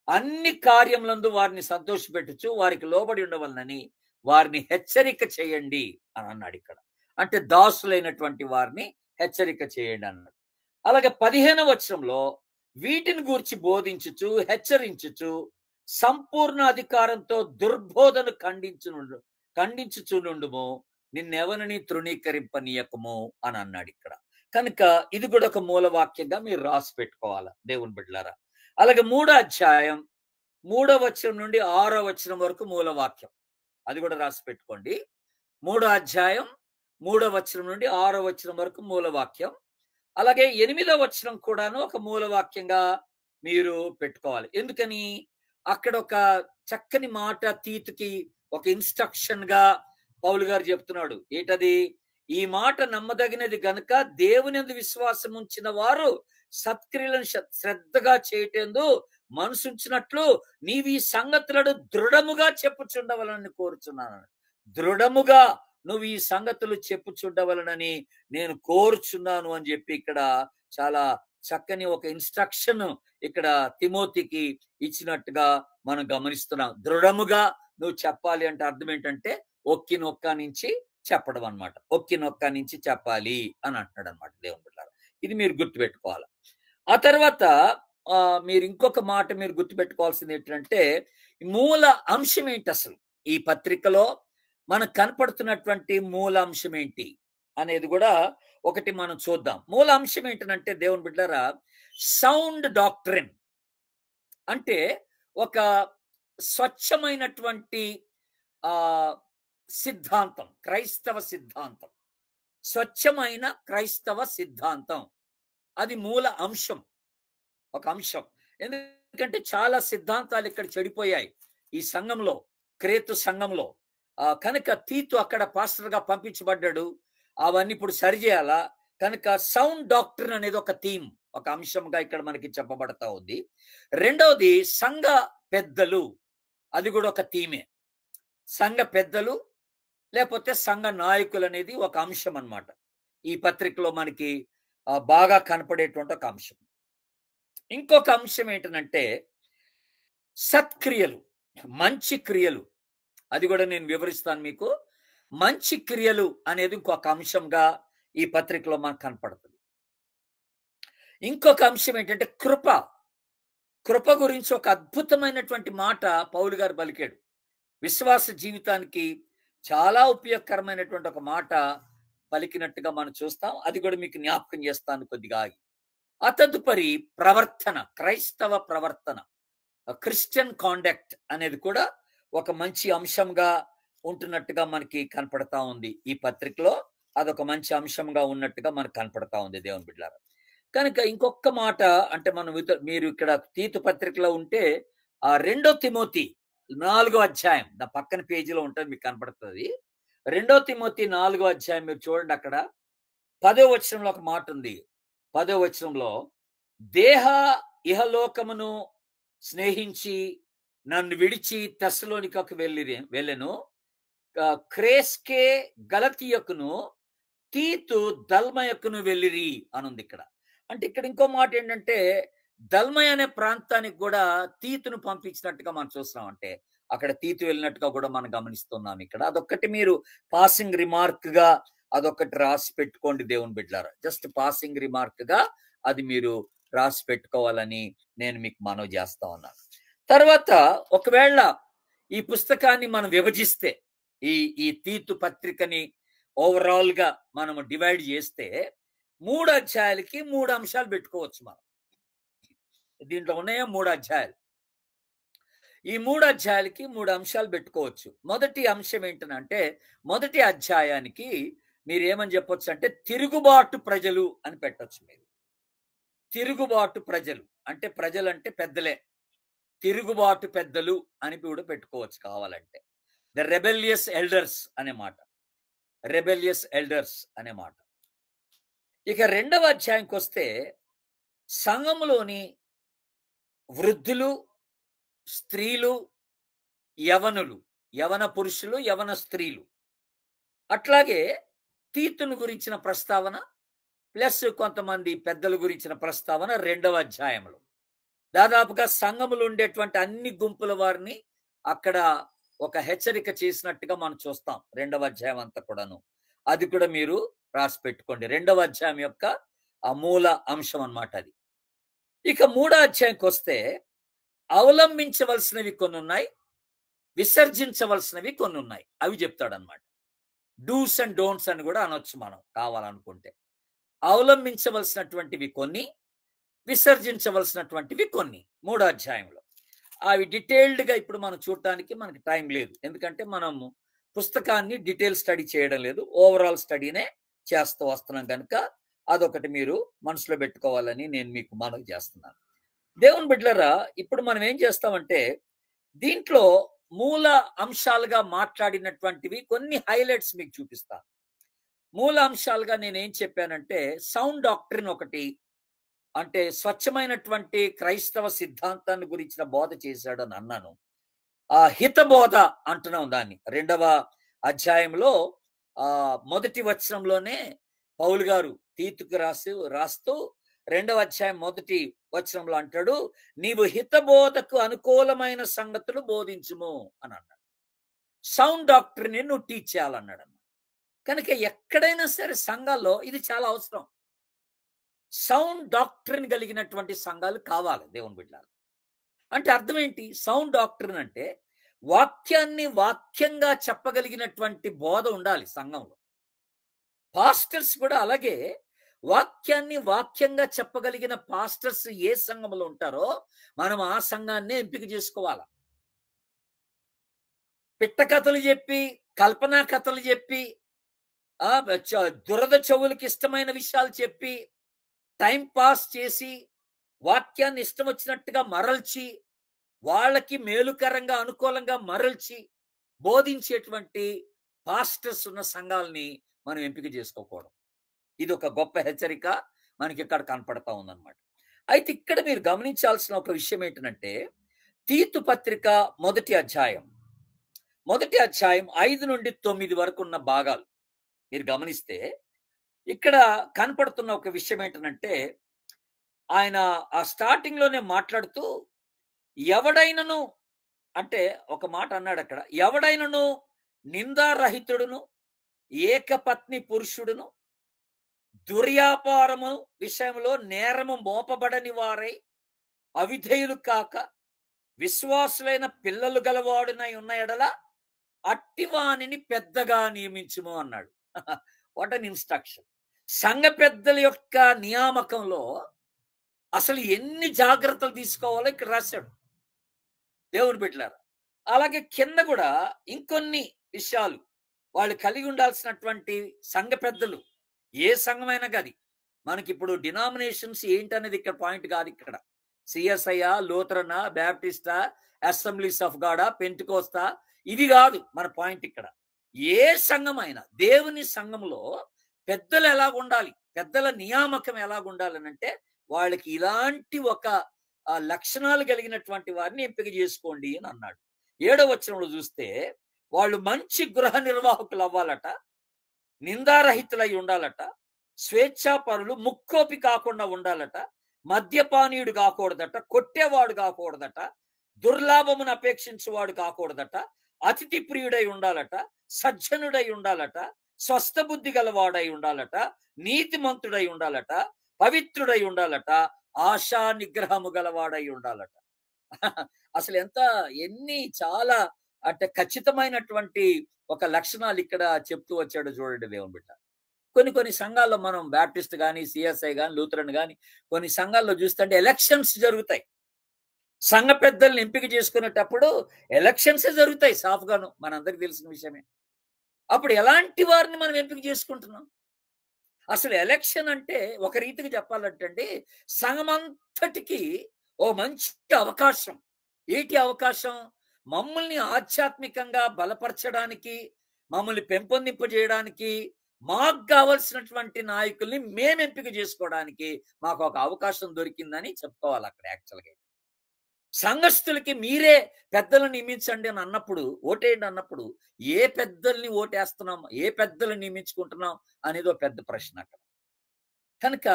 అన్ని కార్యములందు వారిని సంతోషపెట్టుచు వారికి లోబడి ఉండవలనని వారిని హెచ్చరిక చేయండి అని అన్నాడు ఇక్కడ. అంటే దాసులైనటువంటి వారిని హెచ్చరిక చేయండి అన్నాడు. అలాగే 15వ వచనంలో వీటిని గూర్చి బోధించుచు హెచ్చరించుచు సంపూర్ణ అధికారంతో దుర్బోధను ఖండించుచునుండుము, నిన్నెవరిని తృణీకరింపనీయకము అని అన్నాడు ఇక్కడ. కనుక ఇది కూడా ఒక మూల వాక్యంగా మీరు రాసి పెట్టుకోవాలి దేవుని బిడ్డలారా. అలాగే 3వ అధ్యాయం 3వ వచనం నుండి 6వ వచనం వరకు మూల వాక్యం, అది కూడా రాసి పెట్టుకోండి. 3వ అధ్యాయం 3వ వచనం నుండి 6వ వచనం వరకు మూల వాక్యం. అలాగే 8వ వచనం కూడాను ఒక మూల వాక్యంగా మీరు పెట్టుకోవాలి. ఎందుకని? అక్కడ ఒక చక్కని మాట తీతుకి ఒక ఇన్స్ట్రక్షన్ గా పౌలు గారు చెప్తున్నాడు. ఏంటది? ఈ మాట నమ్మదగినది గనుక దేవుని విశ్వాసం ఉంచిన వారు సత్క్రియలను శ్రద్ధగా చేయటందు మనసుంచినట్లు నీవు ఈ సంగతులను దృఢముగా చెప్పుచుండవలని కోరుచున్నాను. దృఢముగా నువ్వు ఈ సంగతులు చెప్పుచుండవలనని నేను కోరుచున్నాను అని చెప్పి ఇక్కడ చాలా చక్కని ఒక ఇన్స్ట్రక్షన్ ఇక్కడ తిమోతికి ఇచ్చినట్టుగా మనం గమనిస్తున్నాం. దృఢముగా నువ్వు చెప్పాలి అంటే అర్థం ఏంటంటే ఒక్కి నొక్క నుంచి చెప్పడం అనమాట. ఒక్కి నొక్క నుంచి చెప్పాలి అని అంటున్నాడు అనమాట దేవుని బిడ్డలారా. ఇది మీరు గుర్తుపెట్టుకోవాలి. ఆ తర్వాత మీరు ఇంకొక మాట మీరు గుర్తుపెట్టుకోవాల్సింది ఏంటంటే మూల అంశం ఏంటి అసలు ఈ పత్రికలో మనకు కనపడుతున్నటువంటి మూల అంశం ఏంటి అనేది కూడా ఒకటి మనం చూద్దాం. మూల అంశం ఏంటంటే దేవుని బిడ్డలారా సౌండ్ డాక్ట్రిన్ అంటే ఒక స్వచ్ఛమైనటువంటి ఆ సిద్ధాంతం, క్రైస్తవ సిద్ధాంతం, స్వచ్ఛమైన క్రైస్తవ సిద్ధాంతం. అది మూల అంశం, ఒక అంశం. ఎందుకంటే చాలా సిద్ధాంతాలు ఇక్కడ చెడిపోయాయి ఈ సంఘంలో, క్రేతు సంఘంలో. కనుక తీతు అక్కడ పాస్టర్గా పంపించబడ్డాడు. అవన్నీ ఇప్పుడు సరిచేయాలా. కనుక సౌండ్ డాక్ట్రిన్ అనేది ఒక థీమ్, ఒక అంశంగా ఇక్కడ మనకి చెప్పబడతా ఉంది. రెండవది సంఘ పెద్దలు, అది కూడా ఒక థీమే. సంఘ పెద్దలు లేకపోతే సంఘ నాయకులు అనేది ఒక అంశం అన్నమాట. ఈ పత్రికలో మనకి బాగా కనపడేటువంటి ఒక అంశం. ఇంకొక అంశం ఏంటంటే సత్క్రియలు, మంచి క్రియలు. అది కూడా నేను వివరిస్తాను మీకు. మంచి క్రియలు అనేది ఇంకొక అంశంగా ఈ పత్రికలో మనకు కనపడుతుంది. ఇంకొక అంశం ఏంటంటే కృప. కృప గురించి ఒక అద్భుతమైనటువంటి మాట పౌలు గారు పలికాడు. విశ్వాస జీవితానికి చాలా ఉపయోగకరమైనటువంటి ఒక మాట పలికినట్టుగా మనం చూస్తాం. అది కూడా మీకు జ్ఞాపకం చేస్తాను కొద్దిగా ఆగి. ఆ తదుపరి ప్రవర్తన, క్రైస్తవ ప్రవర్తన, క్రిస్టియన్ కాండక్ట్ అనేది కూడా ఒక మంచి అంశంగా ఉంటున్నట్టుగా మనకి కనపడతా ఉంది ఈ పత్రికలో. అదొక మంచి అంశంగా ఉన్నట్టుగా మనకు కనపడతా ఉంది దేవుని బిడ్డలారా. కనుక ఇంకొక మాట అంటే మీరు ఇక్కడ తీతు పత్రికలో ఉంటే 2 తిమోతి 4వ అధ్యాయం, దా పక్కన పేజీలో ఉంటుంది, మీకు కనపడుతుంది. 2 తిమోతి 4వ అధ్యాయం మీరు చూడండి. అక్కడ 10వ వచనంలో ఒక మాట ఉంది. 10వ వచనంలో దేహ ఇహలోకమును స్నేహించి నన్ను విడిచి తెస్సలోనికకు వెళ్ళెను. క్రేస్కే గలతీయకును తీతు దల్మయకును వెళ్ళిరి అనుంది ఇక్కడ. అంటే ఇక్కడ ఇంకో మాట ఏంటంటే దల్మయ అనే ప్రాంతానికి కూడా తీతును పంపించినట్టుగా మనం చూస్తున్నాం. అంటే అక్కడ తీతు వెళ్ళినట్టుగా కూడా మనం గమనిస్తున్నాం ఇక్కడ. అదొక్కటి మీరు పాసింగ్ రిమార్క్ గా అదొకటి రాసి పెట్టుకోండి దేవుని బిడ్డలారా. జస్ట్ పాసింగ్ రిమార్క్ గా అది మీరు రాసి పెట్టుకోవాలని నేను మీకు మనవి చేస్తా ఉన్నాను. తర్వాత ఒకవేళ ఈ పుస్తకాన్ని మనం విభజిస్తే, ఈ తీతు పత్రికని ఓవరాల్ గా మనం డివైడ్ చేస్తే 3 అధ్యాయాలకి 3 అంశాలు పెట్టుకోవచ్చు మనం. దీంట్లో ఉన్నాయో 3 అధ్యాయాలు. ఈ 3 అధ్యాయాలకి 3 అంశాలు పెట్టుకోవచ్చు. మొదటి అంశం ఏంటంటే మొదటి అధ్యాయానికి మీరు ఏమని చెప్పొచ్చు అంటే తిరుగుబాటు ప్రజలు అని పెట్టొచ్చు. మీరు తిరుగుబాటు ప్రజలు అంటే ప్రజలు అంటే పెద్దలే, తిరుగుబాటు పెద్దలు అని కూడా పెట్టుకోవచ్చు కావాలంటే. ద రెబెలియస్ ఎల్డర్స్ అనే మాట, రెబెలియస్ ఎల్డర్స్ అనే మాట. ఇక 2వ అధ్యాయంకి వస్తే సంఘములోని వృద్ధులు, స్త్రీలు, యవనులు, యవన పురుషులు, యవన స్త్రీలు, అట్లాగే తీతును గురించిన ప్రస్తావన ప్లస్ కొంతమంది పెద్దల గురించిన ప్రస్తావన 2వ అధ్యాయంలో. దాదాపుగా సంఘములు ఉండేటువంటి అన్ని గుంపుల వారిని అక్కడ ఒక హెచ్చరిక చేసినట్టుగా మనం చూస్తాం 2వ అధ్యాయం అంతా కూడాను. అది కూడా మీరు రాసి పెట్టుకోండి. 2వ అధ్యాయం యొక్క ఆ మూల అంశం అన్నమాట అది. ఇక 3వ అధ్యాయంకి వస్తే అవలంబించవలసినవి కొన్ని ఉన్నాయి, విసర్జించవలసినవి కొన్ని ఉన్నాయి. అవి చెప్తాడనమాట. డూస్ అండ్ డోంట్స్ అని కూడా అనొచ్చు మనం కావాలనుకుంటే. అవలంబించవలసినటువంటివి కొన్ని, విసర్జించవలసినటువంటివి కొన్ని 3వ అధ్యాయంలో. అవి డీటెయిల్డ్గా ఇప్పుడు మనం చూడటానికి మనకి టైం లేదు. ఎందుకంటే మనము పుస్తకాన్ని డీటెయిల్ స్టడీ చేయడం లేదు, ఓవరాల్ స్టడీనే చేస్తూ వస్తున్నాం కనుక అదొకటి మీరు మనసులో పెట్టుకోవాలని నేను మీకు మనవి చేస్తున్నాను. దేవుని బిడ్డలారా, ఇప్పుడు మనం ఏం చేస్తామంటే దీంట్లో మూల అంశాలుగా మాట్లాడినటువంటివి కొన్ని హైలైట్స్ మీకు చూపిస్తాను. మూల అంశాలుగా నేనేం చెప్పానంటే సౌండ్ డాక్ట్రిన్ ఒకటి, అంటే స్వచ్ఛమైనటువంటి క్రైస్తవ సిద్ధాంతాన్ని గురించిన బోధ చేశాడు అని అన్నాను. హితబోధ అంటున్నాం దాన్ని. 2వ అధ్యాయంలో మొదటి వచనంలోనే పౌలు గారు తీతుకు రాస్తూ 2వ అధ్యాయం మొదటి వచనంలో అంటాడు, నీవు హితబోధకు అనుకూలమైన సంగతులు బోధించుము అని అన్నాడు. సౌండ్ డాక్టర్ని నువ్వు టీచ్ చేయాలన్నాడు. కనుక ఎక్కడైనా సరే సంఘాల్లో ఇది చాలా అవసరం. సౌండ్ డాక్టర్ని కలిగినటువంటి సంఘాలు కావాలి దేవుని బిడ్డలారా. అంటే అర్థం ఏంటి? సౌండ్ డాక్టర్ని అంటే వాక్యాన్ని వాక్యంగా చెప్పగలిగినటువంటి బోధ ఉండాలి సంఘంలో. పాస్టర్స్ కూడా అలాగే వాక్యాన్ని వాక్యంగా చెప్పగలిగిన పాస్టర్స్ ఏ సంఘంలో ఉంటారో మనం ఆ సంఘాన్ని ఎంపిక చేసుకోవాలి. పిట్ట కథలు చెప్పి, కల్పనా కథలు చెప్పి, దురద చెవులకి ఇష్టమైన విషయాలు చెప్పి, టైం పాస్ చేసి, వాక్యాన్ని ఇష్టం వచ్చినట్టుగా మరల్చి, వాళ్ళకి మేలుకరంగా అనుకూలంగా మరల్చి బోధించేటువంటి పాస్టర్స్ ఉన్న సంఘాలని మనం ఎంపిక చేసుకోకూడదు. ఇది ఒక గొప్ప హెచ్చరిక మనకి ఇక్కడ కనపడతా ఉందన్నమాట. అయితే ఇక్కడ మీరు గమనించాల్సిన ఒక విషయం ఏంటంటే, తీతు పత్రిక మొదటి అధ్యాయం 5 నుండి 9 వరకు ఉన్న భాగాలు మీరు గమనిస్తే ఇక్కడ కనపడుతున్న ఒక విషయం ఏంటంటే, ఆయన ఆ స్టార్టింగ్ లోనే మాట్లాడుతూ ఎవడైనను అంటే ఒక మాట అన్నాడు అక్కడ, ఎవడైనను నిందారహితుడును ఏకపత్ని పురుషుడును దుర్వ్యాపారము విషయంలో నేరము మోపబడని వారై అవిధేయులు కాక విశ్వాసులైన పిల్లలు గలవాడునై ఉన్న ఎడల అట్టివానిని పెద్దగా నియమించుము అన్నాడు. What an instruction. సంఘ పెద్దల యొక్క నియామకంలో అసలు ఎన్ని జాగ్రత్తలు తీసుకోవాలో ఇక్కడ రాశాడు దేవుని బిడ్డలారా. అలాగే కింద కూడా ఇంకొన్ని విషయాలు వాళ్ళు కలిగి ఉండాల్సినటువంటి సంఘ పెద్దలు ఏ సంఘమైనా కాదు. మనకి ఇప్పుడు డినామినేషన్స్ ఏంటనేది ఇక్కడ పాయింట్ కాదు. ఇక్కడ సిఎస్ఐయా, లూథరనా, బ్యాప్టిస్టా, అసెంబ్లీస్ ఆఫ్ గాడా, పెంటెకోస్తా, ఇది కాదు మన పాయింట్. ఇక్కడ ఏ సంఘమైనా దేవుని సంఘంలో పెద్దలు ఎలా ఉండాలి, పెద్దల నియామకం ఎలా ఉండాలని అంటే వాళ్ళకి ఇలాంటి ఒక లక్షణాలు కలిగినటువంటి వారిని ఎంపిక చేసుకోండి అని అన్నాడు. 7వ వచనంలో చూస్తే వాళ్ళు మంచి గృహ నిర్వాహకులు అవ్వాలట, నిందారహితులై ఉండాలట, స్వేచ్ఛాపరులు, ముక్కోపి కాకుండా ఉండాలట, మద్యపానీయుడు కాకూడదట, కొట్టేవాడు కాకూడదట, దుర్లాభమును అపేక్షించేవాడు కాకూడదట, అతిథి ప్రియుడై ఉండాలట, సజ్జనుడై ఉండాలట, స్వస్థ బుద్ధి గలవాడై ఉండాలట, నీతిమంతుడై ఉండాలట, పవిత్రుడై ఉండాలట, ఆశా నిగ్రహము గలవాడై ఉండాలట. అసలు ఎన్ని చాలా అంటే ఖచ్చితమైనటువంటి ఒక లక్షణాలు ఇక్కడ చెప్తూ వచ్చాడు చూడండి దేవుని బిడ్డ. కొన్ని సంఘాల్లో మనం బ్యాప్టిస్ట్ కానీ, సిఎస్ఐ కానీ, లూథరన్ కానీ కొన్ని సంఘాల్లో చూస్తుంటే ఎలక్షన్స్ జరుగుతాయి. సంఘ పెద్దల్ని ఎంపిక చేసుకునేటప్పుడు ఎలక్షన్స్ జరుగుతాయి సాఫ్గాను, మనందరికి తెలిసిన విషయమే. అప్పుడు ఎలాంటి వారిని మనం ఎంపిక చేసుకుంటున్నాం? అసలు ఎలక్షన్ అంటే ఒక రీతికి చెప్పాలంటే సంఘమంతటికి ఓ మంచి అవకాశం. ఏంటి అవకాశం? మమ్మల్ని ఆధ్యాత్మికంగా బలపరచడానికి, మమ్మల్ని పెంపొందింపజేయడానికి, మాకు కావలసినటువంటి నాయకుల్ని మేము ఎంపిక చేసుకోవడానికి మాకు ఒక అవకాశం దొరికిందని చెప్పుకోవాలి అక్కడ. యాక్చువల్గా సంఘస్థులకి మీరే పెద్దలను నియమించండి అని అన్నప్పుడు, ఓటేయండి అన్నప్పుడు ఏ పెద్దల్ని ఓటేస్తున్నాం, ఏ పెద్దలను నియమించుకుంటున్నాం అనేది ఒక పెద్ద ప్రశ్న అక్కడ. కనుక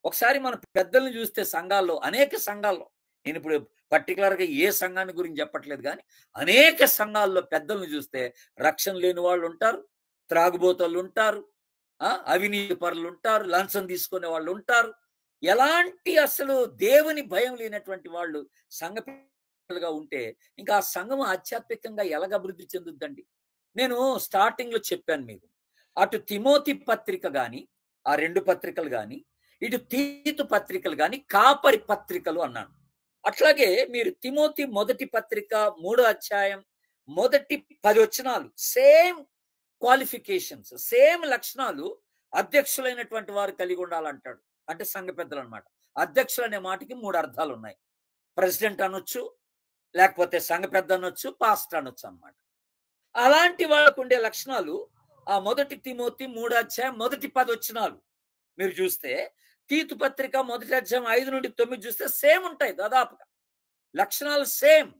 ఒకసారి మన పెద్దల్ని చూస్తే సంఘాల్లో, అనేక సంఘాల్లో, నేను ఇప్పుడు పర్టికులర్గా ఏ సంఘాన్ని గురించి చెప్పట్లేదు కానీ అనేక సంఘాల్లో పెద్దలను చూస్తే రక్షణ లేని వాళ్ళు ఉంటారు, త్రాగుబోతలు ఉంటారు, అవినీతి పరులు ఉంటారు, లంచం తీసుకునే వాళ్ళు ఉంటారు. ఎలాంటి అసలు దేవుని భయం లేనటువంటి వాళ్ళు సంఘ పెద్దలుగా ఉంటే ఇంకా ఆ సంఘం ఆధ్యాత్మికంగా ఎలాగ అభివృద్ధి చెందుద్దండి? నేను స్టార్టింగ్ లో చెప్పాను మీకు, అటు తిమోతి పత్రిక కానీ, ఆ 2 పత్రికలు కానీ, ఇటు తీతు పత్రికలు కానీ కాపరి పత్రికలు అన్నాను. అట్లాగే మీరు తిమోతి మొదటి పత్రిక 3వ అధ్యాయం మొదటి 10 వచనాలు సేమ్ క్వాలిఫికేషన్స్, సేమ్ లక్షణాలు అధ్యక్షులైనటువంటి వారు కలిగి ఉండాలంటాడు. అంటే సంఘ పెద్దలు అనమాట. అధ్యక్షులు అనే మాటకి 3 అర్థాలు ఉన్నాయి. ప్రెసిడెంట్ అనొచ్చు, లేకపోతే సంఘ పెద్ద అనొచ్చు, పాస్టర్ అనొచ్చు అనమాట. అలాంటి వాళ్ళకు ఉండే లక్షణాలు ఆ మొదటి తిమోతి 3వ అధ్యాయం మొదటి 10 వచనాలు మీరు చూస్తే, తీతు పత్రిక మొదటి అధ్యాయం 5 నుండి 9 చూస్తే సేమ్ ఉంటాయి దాదాపుగా లక్షణాలు సేమ్.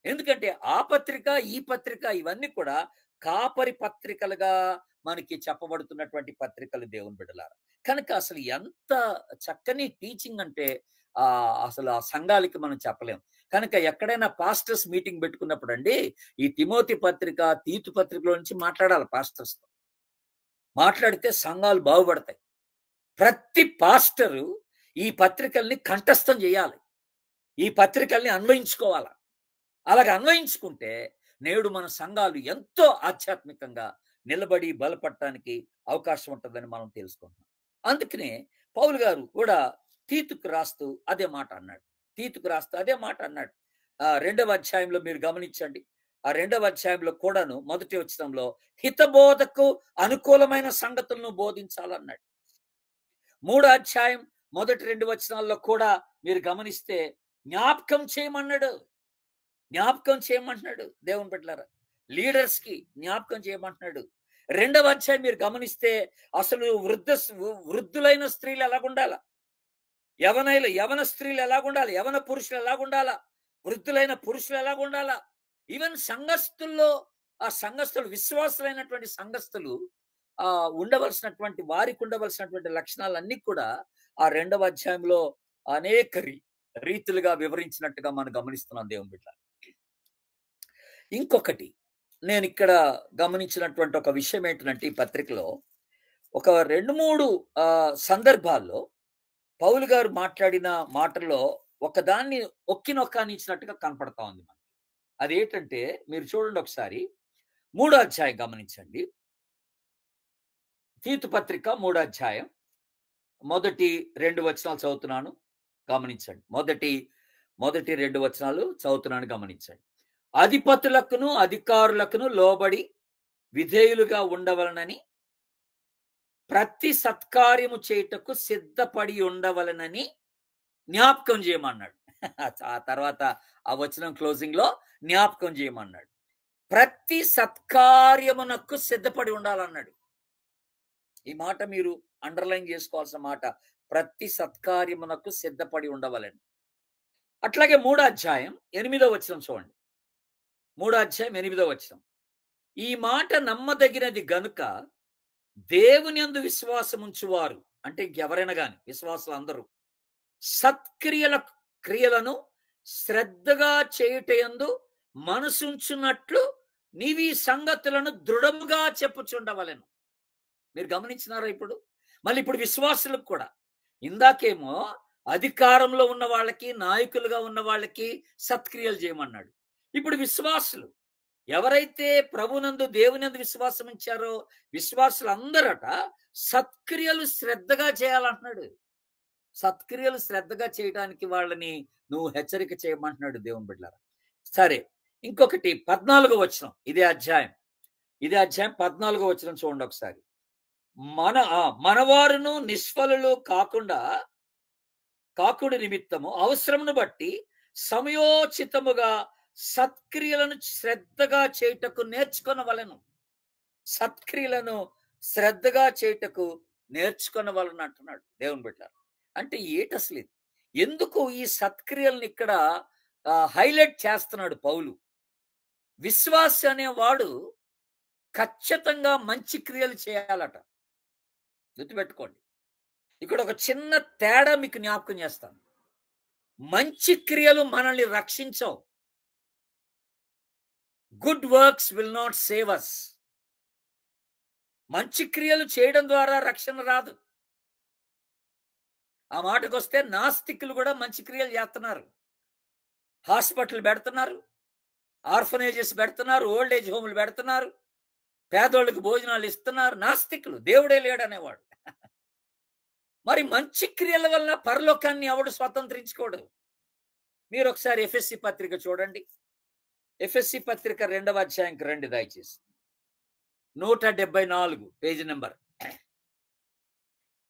ఎందుకంటే ఆ పత్రిక, ఈ పత్రిక ఇవన్నీ కూడా కాపరి పత్రికలుగా మనకి చెప్పబడుతున్నటువంటి పత్రికలు దేవుని బిడ్డలారా. కనుక అసలు ఎంత చక్కని టీచింగ్ అంటే అసలు ఆ సంఘాలకి మనం చెప్పలేం. కనుక ఎక్కడైనా పాస్టర్స్ మీటింగ్ పెట్టుకున్నప్పుడు అండి, ఈ తిమోతి పత్రిక, తీతు పత్రికలో నుంచి మాట్లాడాలి పాస్టర్స్‌తో. మాట్లాడితే సంఘాలు బాగుపడతాయి. ప్రతి పాస్టరు ఈ పత్రికల్ని కంఠస్థం చేయాలి. ఈ పత్రికల్ని అన్వయించుకోవాల. అలాగ అన్వయించుకుంటే నేడు మన సంఘాలు ఎంతో ఆధ్యాత్మికంగా నిలబడి బలపడటానికి అవకాశం ఉంటుందని మనం తెలుసుకుంటున్నాం. అందుకనే పౌలు గారు కూడా తీతుకు రాస్తూ అదే మాట అన్నాడు. తీతుకు రాస్తూ అదే మాట అన్నాడు. 2వ అధ్యాయంలో మీరు గమనించండి. ఆ 2వ అధ్యాయంలో కూడాను మొదటి వచనంలో హితబోధకు అనుకూలమైన సంగతులను బోధించాలన్నాడు. 3వ అధ్యాయం మొదటి 2 వచనాల్లో కూడా మీరు గమనిస్తే జ్ఞాపకం చేయమన్నాడు. జ్ఞాపకం చేయమంటున్నాడు దేవుని బిడ్డలారా. లీడర్స్ కి జ్ఞాపకం చేయమంటున్నాడు. 2వ అధ్యాయం మీరు గమనిస్తే అసలు వృద్ధులైన స్త్రీలు ఎలాగుండాలా, యవన స్త్రీలు ఎలాగుండాలి, యవన పురుషులు ఎలాగుండాలా, వృద్ధులైన పురుషులు ఎలాగుండాలా, ఈవెన్ సంఘస్థుల్లో ఆ సంఘస్థులు విశ్వాసులైనటువంటి సంఘస్థులు ఉండవలసినటువంటి వారికి ఉండవలసినటువంటి లక్షణాలన్నీ కూడా ఆ 2వ అధ్యాయంలో అనేక రీతులుగా వివరించినట్టుగా మనం గమనిస్తున్నాం దేవుని బిడ్డ. ఇంకొకటి నేను ఇక్కడ గమనించినటువంటి ఒక విషయం ఏంటంటే, ఈ పత్రికలో ఒక 2-3 సందర్భాల్లో పౌలు గారు మాట్లాడిన మాటల్లో ఒకదాన్ని ఒక్కినొక్కానిచ్చినట్టుగా కనపడతా ఉంది మనకి. అదేంటంటే మీరు చూడండి ఒకసారి 3వ అధ్యాయం గమనించండి. తీతు పత్రిక 3వ అధ్యాయం మొదటి 2 వచనాలు చదువుతున్నాను, గమనించండి. మొదటి 2 వచనాలు చదువుతున్నాను, గమనించండి. అధిపతులకును అధికారులకును లోబడి విధేయులుగా ఉండవలనని, ప్రతి సత్కార్యము చేయుటకు సిద్ధపడి ఉండవలనని జ్ఞాపకం చేయమన్నాడు. ఆ తర్వాత ఆ వచనం క్లోజింగ్ లో జ్ఞాపకం చేయమన్నాడు. ప్రతి సత్కార్యమునకు సిద్ధపడి ఉండాలన్నాడు. ఈ మాట మీరు అండర్లైన్ చేసుకోవాల్సిన మాట. ప్రతి సత్కార్యమునకు సిద్ధపడి ఉండవలని. అట్లాగే 3వ అధ్యాయం 8వ వచనం చూడండి. 3వ అధ్యాయం 8వ వచనం. ఈ మాట నమ్మదగినది గనుక దేవుని యందు విశ్వాసం ఉంచువారు, అంటే ఎవరైనా గాని విశ్వాసులు అందరూ క్రియలను శ్రద్ధగా చేయుటయందు మనసుంచున్నట్లు నీవు ఈ సంగతులను దృఢముగా చెప్పుచుండవలెను. మీరు గమనించినారా? మళ్ళీ ఇప్పుడు విశ్వాసులకు కూడా, ఇందాకేమో అధికారంలో ఉన్న వాళ్ళకి, నాయకులుగా ఉన్న వాళ్ళకి సత్క్రియలు చేయమన్నాడు. ఇప్పుడు విశ్వాసులు ఎవరైతే ప్రభునందు దేవునందు విశ్వాసం ఉంచారో విశ్వాసులు అందరట సత్క్రియలు శ్రద్ధగా చేయాలంటున్నాడు. సత్క్రియలు శ్రద్ధగా చేయడానికి వాళ్ళని నువ్వు హెచ్చరిక చేయమంటున్నాడు దేవుని బిడ్డలారా. సరే, ఇంకొకటి 14వ వచనం. ఇదే అధ్యాయం 14వ వచనం చూడండి ఒకసారి. మనవారును నిష్ఫలులు కాకుడి నిమిత్తము అవసరమును బట్టి సమయోచితముగా సత్క్రియలను శ్రద్ధగా చేయుటకు నేర్చుకొనవలెను. సత్క్రియలను శ్రద్ధగా చేయుటకు నేర్చుకొనవలెను అంటున్నాడు దేవుని బిడ్డలారా. అంటే అసలు ఎందుకు ఈ సత్క్రియలను ఇక్కడ హైలైట్ చేస్తున్నాడు పౌలు? విశ్వాసి అనేవాడు ఖచ్చితంగా మంచి క్రియలు చేయాలట. గుర్తుపెట్టుకోండి. ఇక్కడ ఒక చిన్న తేడా మీకు జ్ఞాపకం చేస్తాను. మంచి క్రియలు మనల్ని రక్షించవు. Good works will not save us. మంచి క్రియలు చేయడం ద్వారా రక్షణ రాదు. ఆ మాటకు వస్తే నాస్తికులు కూడా మంచి క్రియలు చేస్తున్నారు. హాస్పిటల్ పెడుతున్నారు, ఆర్ఫనేజెస్ పెడుతున్నారు, ఓల్డ్ ఏజ్ హోమ్లు పెడుతున్నారు, పేదోళ్ళకి భోజనాలు ఇస్తున్నారు. నాస్తికులు, దేవుడే లేడనేవాడు. మరి మంచి క్రియల వల్ల పరలోకాన్ని ఎవడు స్వతంత్రించుకోడు. మీరు ఒకసారి ఎఫ్ఎస్సి పత్రిక చూడండి. ఎఫ్ఎస్సి పత్రిక 2వ అధ్యాయంకి రండి దయచేసి. 174 పేజీ నెంబర్.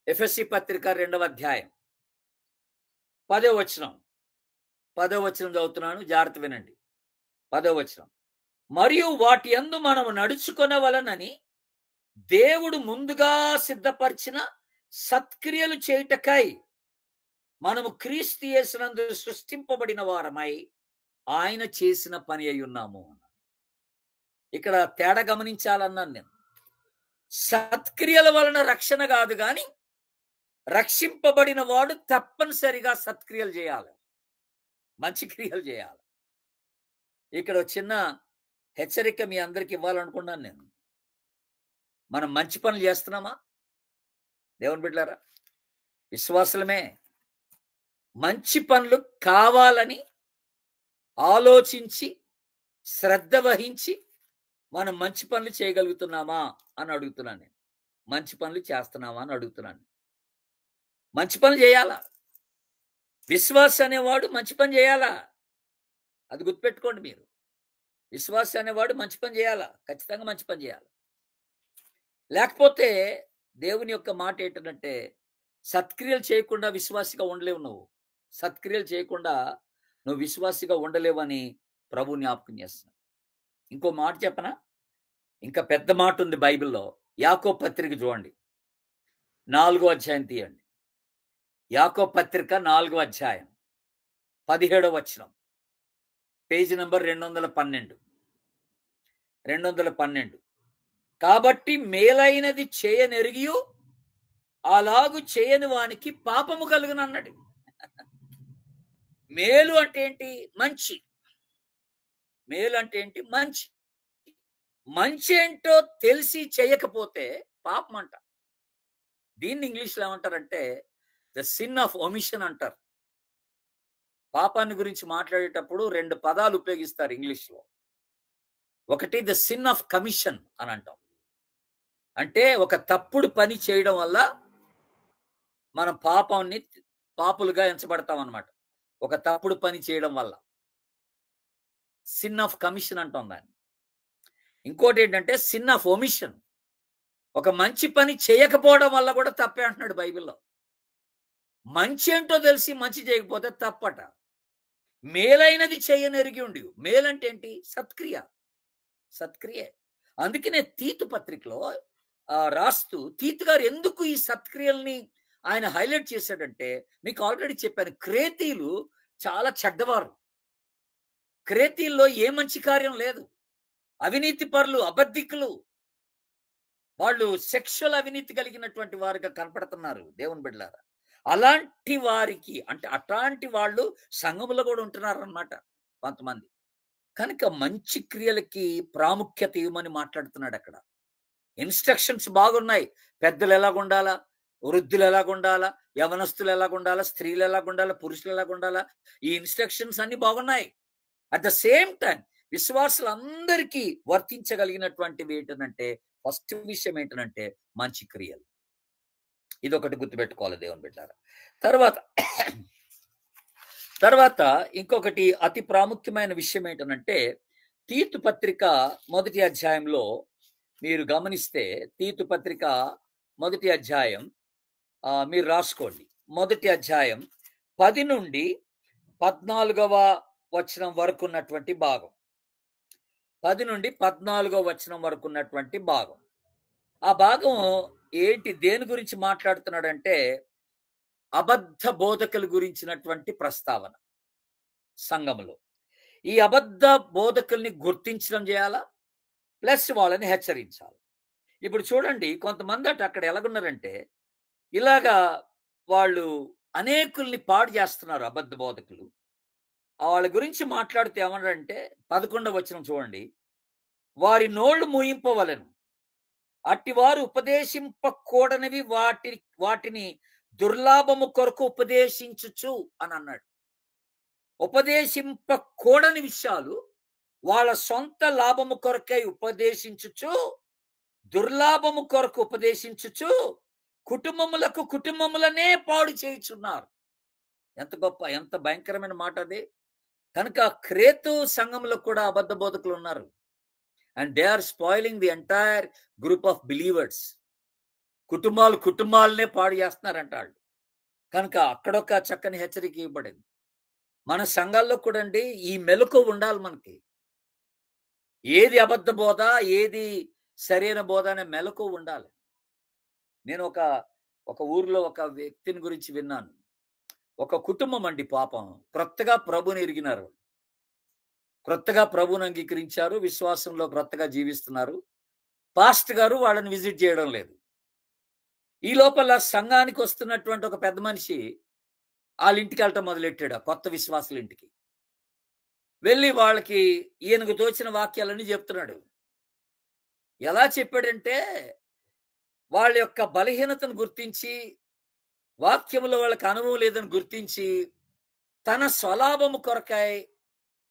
ఎఫ్ఎస్సి పత్రిక 2వ అధ్యాయం 10వ వచనం. 10వ వచనం చదువుతున్నాను, జాగ్రత్త వినండి. 10వ వచనం. మరియు వాటి యందు మనము నడుచుకొనవలనని దేవుడు ముందుగా సిద్ధపరిచిన సత్క్రియలు చేయుటకై మనము క్రీస్తు యేసునందు సృష్టింపబడిన వారమై ఆయన చేసిన పని అయి ఉన్నాము. ఇక్కడ తేడా గమనించాలన్నాను నేను. సత్క్రియల వలన రక్షణ కాదు, కానీ రక్షింపబడిన వాడు తప్పనిసరిగా సత్క్రియలు చేయాలి, మంచి క్రియలు చేయాలి. ఇక్కడ చిన్న హెచ్చరిక మీ అందరికి ఇవ్వాలనుకున్నాను నేను. మనం మంచి పనులు చేస్తున్నామా దేవుని బిడ్డలారా? విశ్వాసులమే. మంచి పనులు కావాలని ఆలోచించి శ్రద్ధ వహించి మనం మంచి పనులు చేయగలుగుతున్నామా అని అడుగుతున్నాను నేను. మంచి పనులు చేస్తున్నామా అని అడుగుతున్నాను. మంచి పనులు చేయాలా. విశ్వాస అనేవాడు మంచి పని చేయాలా, అది గుర్తుపెట్టుకోండి మీరు. విశ్వాస అనేవాడు మంచి పని చేయాలా, ఖచ్చితంగా మంచి పని చేయాలి. లేకపోతే దేవుని యొక్క మాట ఏంటంటే సత్క్రియలు చేయకుండా విశ్వాసిగా ఉండలేవు. నువ్వు సత్క్రియలు చేయకుండా నువ్వు విశ్వాసిగా ఉండలేవని ప్రభు జ్ఞాపకం చేస్తున్నాడు. ఇంకో మాట చెప్పనా? ఇంకా పెద్ద మాట ఉంది బైబిల్లో. యాకోబు పత్రిక చూడండి, 4వ అధ్యాయం తీయండి. యాకోబు పత్రిక 4వ అధ్యాయం 17వ వచనం, పేజీ నంబర్ 212. కాబట్టి మేలైనది చేయనెరిగియు అలాగు చేయని వానికి పాపము కలుగును అన్నాడు. మేలు అంటే ఏంటి? మంచి. మేలు అంటే ఏంటి? మంచి. మంచి ఏంటో తెలిసి చేయకపోతే పాపం అంట. దీన్ని ఇంగ్లీష్లో ఏమంటారంటే ద సిన్ ఆఫ్ ఒమిషన్ అంటారు. పాపాన్ని గురించి మాట్లాడేటప్పుడు 2 పదాలు ఉపయోగిస్తారు ఇంగ్లీష్లో. ఒకటి ద సిన్ ఆఫ్ కమిషన్ అని అంటాం. అంటే ఒక తప్పుడు పని చేయడం వల్ల మనం పాపులుగా ఎంచబడతాం అన్నమాట. ఒక తప్పుడు పని చేయడం వల్ల సిన్ ఆఫ్ కమిషన్ అంటాం దాన్ని. ఇంకోటి ఏంటంటే సిన్ ఆఫ్ ఒమిషన్. ఒక మంచి పని చేయకపోవడం వల్ల కూడా తప్పే అంటున్నాడు బైబిల్లో. మంచి ఏంటో తెలిసి మంచి చేయకపోతే తప్పట. మేలైనది చేయనెరిగి ఉండి. మేలంటే ఏంటి? సత్క్రియ. అందుకనే తీతు పత్రికలో రాస్తూ తీతు గారు ఎందుకు ఈ సత్క్రియల్ని ఆయన హైలైట్ చేశాడంటే, మీకు ఆల్రెడీ చెప్పాను, క్రేతీయులు చాలా చెడ్డవారు. క్రేతీయుల్లో ఏ మంచి కార్యం లేదు. అవినీతి పరులు, అబద్ధికులు, వాళ్ళు సెక్షువల్ అవినీతి కలిగినటువంటి వారుగా కనపడుతున్నారు దేవుని బిడ్డలారా. అలాంటి వారికి అంటే అట్లాంటి వాళ్ళు సంఘములో కూడా ఉంటున్నారు అన్నమాట కొంతమంది. కనుక మంచి క్రియలకి ప్రాముఖ్యత ఇవ్వమని మాట్లాడుతున్నాడు అక్కడ. ఇన్స్ట్రక్షన్స్ బాగున్నాయి. పెద్దలు ఎలాగుండాలా, వృద్ధులు ఎలాగుండాలా, యవనస్తులు ఎలాగుండాలా, స్త్రీలు ఎలాగుండాలా, పురుషులు ఎలాగుండాలా, ఈ ఇన్స్ట్రక్షన్స్ అన్ని బాగున్నాయి. అట్ ద సేమ్ టైం విశ్వాసులందరికీ వర్తించగలిగినటువంటివి ఏంటంటే ఫస్ట్ విషయం ఏంటంటే మంచి క్రియలు. ఇదొకటి గుర్తుపెట్టుకోవాలి దేవుని బిడ్డలారా. తర్వాత ఇంకొకటి అతి ప్రాముఖ్యమైన విషయం ఏంటంటే తీతు పత్రిక 1వ అధ్యాయంలో మీరు గమనిస్తే, తీతు పత్రిక 1వ అధ్యాయం మీరు రాసుకోండి. 1వ అధ్యాయం 10 నుండి 14వ వచనం వరకు ఉన్నటువంటి భాగం. 10 నుండి 14వ వచనం వరకు ఉన్నటువంటి భాగం. ఆ భాగం ఏంటి, దేని గురించి మాట్లాడుతున్నాడంటే అబద్ధ బోధకుల గురించినటువంటి ప్రస్తావన సంఘములో. ఈ అబద్ధ బోధకుల్ని గుర్తించడం చేయాలా, ప్లస్ వాళ్ళని హెచ్చరించాలి. ఇప్పుడు చూడండి, కొంతమంది అక్కడ ఎలాగున్నారంటే ఇలాగా వాళ్ళు అనేకుల్ని పాడు చేస్తున్నారు అబద్ధ బోధకులు. వాళ్ళ గురించి మాట్లాడితే ఏమన్నారంటే 11వ వచనం చూడండి, వారి నోళ్లు మూయింపవలెను, అట్టివారు ఉపదేశింపకూడనివి వాటిని దుర్లాభము కొరకు ఉపదేశించుచు అని అన్నాడు. ఉపదేశింపకూడని విషయాలు వాళ్ళ సొంత లాభము కొరకై ఉపదేశించుచు, దుర్లాభము కొరకు ఉపదేశించుచు కుటుంబములనే పాడు చేయుచున్నారు. ఎంత గొప్ప, ఎంత భయంకరమైన మాట అది. కనుక క్రేతు సంఘంలో కూడా అబద్ధ బోధకులు ఉన్నారు. And they are spoiling the entire group of believers. కుటుంబాలనే పాడు చేస్తున్నారంట వాళ్ళు. కనుక అక్కడొక చక్కని హెచ్చరిక ఇవ్వబడింది. మన సంఘాల్లో కూడా అండి ఈ మెలకు ఉండాలి మనకి. ఏది అబద్ధ బోధ, ఏది సరైన బోధ అనే మెలకు ఉండాలి. నేను ఒక ఊర్లో ఒక వ్యక్తిని గురించి విన్నాను. ఒక కుటుంబం అండి, పాపం క్రొత్తగా ప్రభుని ఎరిగినారు, క్రొత్తగా ప్రభుని అంగీకరించారు, విశ్వాసంలో క్రొత్తగా జీవిస్తున్నారు. పాస్టర్ గారు వాళ్ళని విజిట్ చేయడం లేదు. ఈ లోపల సంఘానికి వస్తున్నటువంటి ఒక పెద్ద మనిషి వాళ్ళ ఇంటికి వెళ్ళటం మొదలెట్టాడు, ఆ కొత్త విశ్వాసుల ఇంటికి వెళ్ళి వాళ్ళకి ఈయనకు తోచిన వాక్యాలన్నీ చెప్తున్నాడు. ఎలా చెప్పాడంటే, వాళ్ళ యొక్క బలహీనతను గుర్తించి, వాక్యములో వాళ్ళకి అనుభవం లేదని గుర్తించి, తన స్వలాభము కొరకై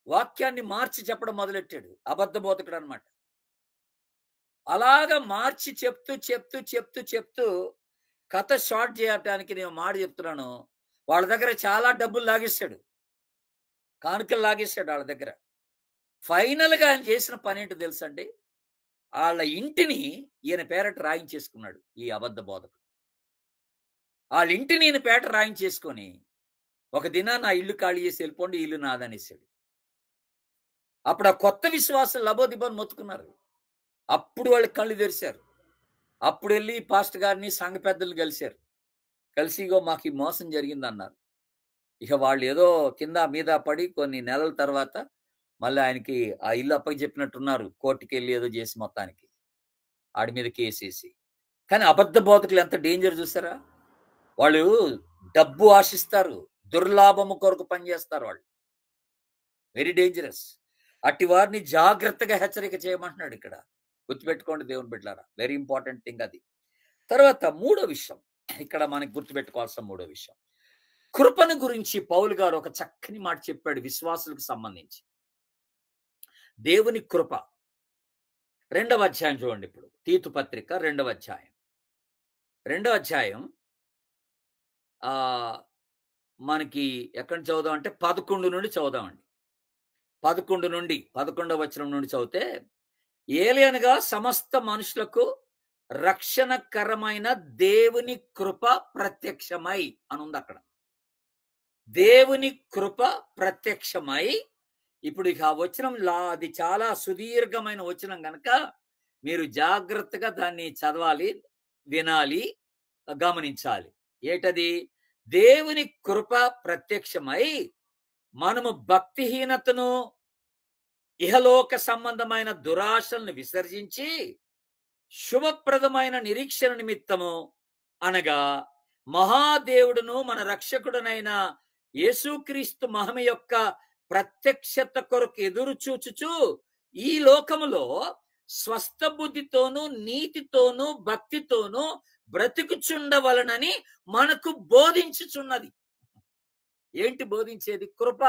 వాక్యాన్ని మార్చి చెప్పడం మొదలెట్టాడు. అబద్ధ బోధకుడు అనమాట. అలాగా మార్చి చెప్తూ కథ షార్ట్ చేయటానికి నేను మాట చెప్తున్నాను. వాళ్ళ దగ్గర చాలా డబ్బులు లాగేశాడు, కానుకలు లాగేశాడు వాళ్ళ దగ్గర. ఫైనల్‌గా ఆయన చేసిన పనేంటో తెలుసండి? ఆళ్ళ ఇంటిని ఈయన పేరట రాయించేసుకున్నాడు ఈ అబద్ధ బోధకుడు. ఆళ్ళ ఇంటిని ఈయన పేరట రాయించేసుకొని, ఒక దినాన ఆ ఇల్లు ఖాళీ చేసి వెళ్ళిపోండి, ఈ ఇల్లు నాదనేసాడు. అప్పుడు ఆ కొత్త విశ్వాసులు లబోదిబోని మొత్తుకున్నారు. అప్పుడు వాళ్ళు కళ్ళు తెరిచారు. అప్పుడు వెళ్ళి పాస్టర్ గారిని, సంఘ పెద్దలు కలిశారు. కలిసి ఇగో మాకు ఈ మోసం జరిగిందన్నారు. ఇక వాళ్ళు ఏదో కింద మీద పడి కొన్ని నెలల తర్వాత మళ్ళీ ఆయనకి ఆ ఇల్లు అప్పచెప్పినట్టున్నారు. కోర్టుకెళ్ళి ఏదో చేసి మొత్తానికి ఆడి మీద కేసేసి. కానీ అబద్ధ బోధకులు ఎంత డేంజర్ చూసారా? వాళ్ళు డబ్బు ఆశిస్తారు, దుర్లాభము కొరకు పనిచేస్తారు వాళ్ళు. Very dangerous. అట్టి వారిని జాగ్రత్తగా హెచ్చరిక చేయమంటున్నాడు ఇక్కడ. గుర్తుపెట్టుకోండి దేవుని బిడ్డలారా, వెరీ ఇంపార్టెంట్ థింగ్ అది. తర్వాత మూడో విషయం, ఇక్కడ మనకి గుర్తుపెట్టుకోవాల్సిన మూడో విషయం, కృపను గురించి పౌలు గారు ఒక చక్కని మాట చెప్పాడు విశ్వాసులకు సంబంధించి. దేవుని కృప 2వ అధ్యాయం చూడండి. ఇప్పుడు తీతు పత్రిక 2వ అధ్యాయం. 2వ అధ్యాయం మనకి ఎక్కడ చదువుదాం అంటే 11 నుండి చదువుదామండి. 11 నుండి 11వ వచనం నుండి చదివితే, ఏలయనగా సమస్త మనుషులకు రక్షణకరమైన దేవుని కృప ప్రత్యక్షమై అని ఉంది అక్కడ. దేవుని కృప ప్రత్యక్షమై. ఇప్పుడు ఇక ఆ వచనం అది చాలా సుదీర్ఘమైన వచనం గనక మీరు జాగ్రత్తగా దాన్ని చదవాలి, వినాలి, గమనించాలి. ఏటది? దేవుని కృప ప్రత్యక్షమై మనము భక్తిహీనతను, ఇహలోక సంబంధమైన దురాశలను విసర్జించి శుభప్రదమైన నిరీక్షణ నిమిత్తము, అనగా మహాదేవుడును మన రక్షకుడునైన యేసుక్రీస్తు మహిమ యొక్క ప్రత్యక్షత కొరకు ఎదురు చూచుచు ఈ లోకములో స్వస్థ బుద్ధితోనూ నీతితోనూ భక్తితోనూ బ్రతుకుచుండవలనని మనకు బోధించుచున్నది. ఏంటి బోధించేది? కృప.